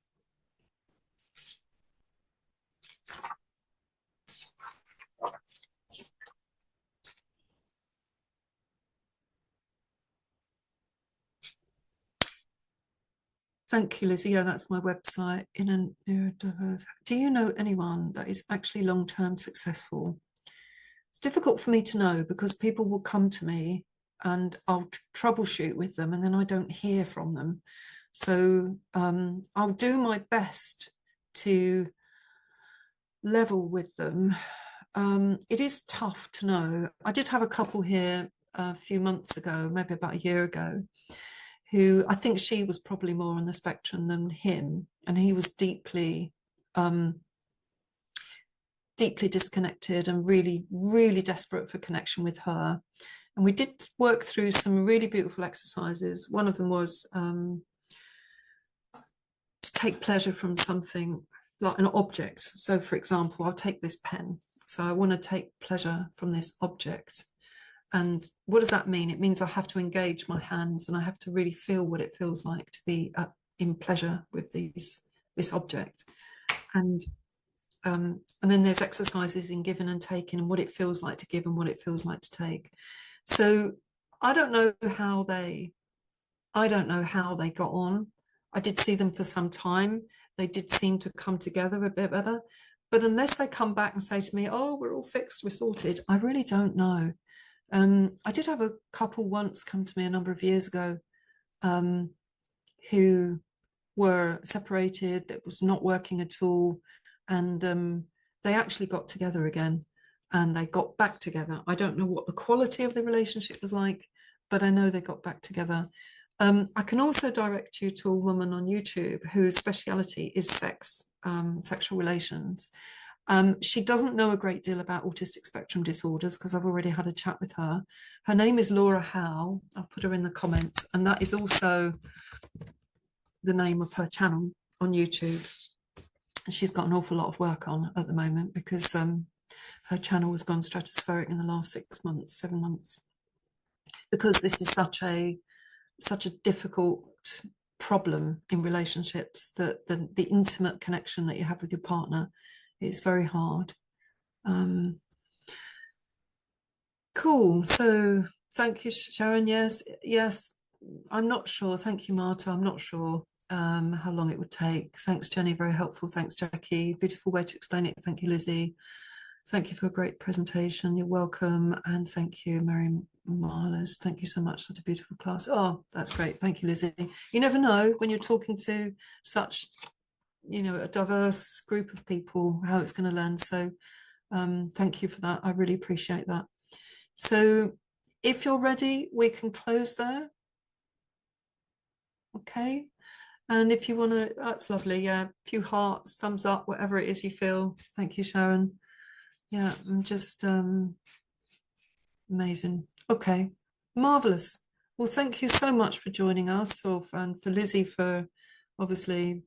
Speaker 1: Thank you, Lizzie. Yeah, that's my website. In a neurodiverse. Do you know anyone that is actually long-term successful? It's difficult for me to know because people will come to me and I'll troubleshoot with them and then I don't hear from them. So I'll do my best to level with them. It is tough to know. I did have a couple here a few months ago, maybe about a year ago, who I think she was probably more on the spectrum than him, and he was deeply disconnected and really, really desperate for connection with her. And we did work through some really beautiful exercises. One of them was to take pleasure from something like an object. So for example, I'll take this pen. So I want to take pleasure from this object. And what does that mean? It means I have to engage my hands and I have to really feel what it feels like to be in pleasure with this object. And then there's exercises in giving and taking and what it feels like to give and what it feels like to take. So I don't know how they got on. I did see them for some time. They did seem to come together a bit better. But unless they come back and say to me, oh, we're all fixed, we're sorted, I really don't know. I did have a couple once come to me a number of years ago who were separated, that was not working at all. And they actually got together again and they got back together. I don't know what the quality of the relationship was like, but I know they got back together. I can also direct you to a woman on YouTube whose speciality is sexual relations. She doesn't know a great deal about autistic spectrum disorders because I've already had a chat with her. Her name is Laura Howe. I'll put her in the comments, and that is also the name of her channel on YouTube. She's got an awful lot of work on at the moment because her channel has gone stratospheric in the last 6 months, 7 months, because this is such a difficult problem in relationships, that the intimate connection that you have with your partner is very hard. Cool. So thank you, Sharon. Yes, I'm not sure. Thank you, Marta. I'm not sure how long it would take. Thanks, Jenny. Very helpful. Thanks, Jackie. Beautiful way to explain it. Thank you, Lizzie. Thank you for a great presentation. You're welcome. And thank you, Mary Marlers. Thank you so much. Such a beautiful class. Oh, that's great. Thank you, Lizzie. You never know when you're talking to such, a diverse group of people, how it's going to land. So thank you for that. I really appreciate that. So if you're ready, we can close there. Okay. And if you want to, that's lovely. Yeah, a few hearts, thumbs up, whatever it is you feel. Thank you, Sharon. Yeah, I'm just amazing. Okay, marvelous. Well, thank you so much for joining us, and for Lizzie for obviously,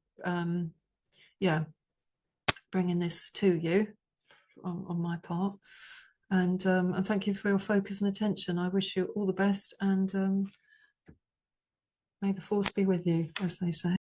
Speaker 1: bringing this to you on my part. And thank you for your focus and attention. I wish you all the best, and may the force be with you, as they say.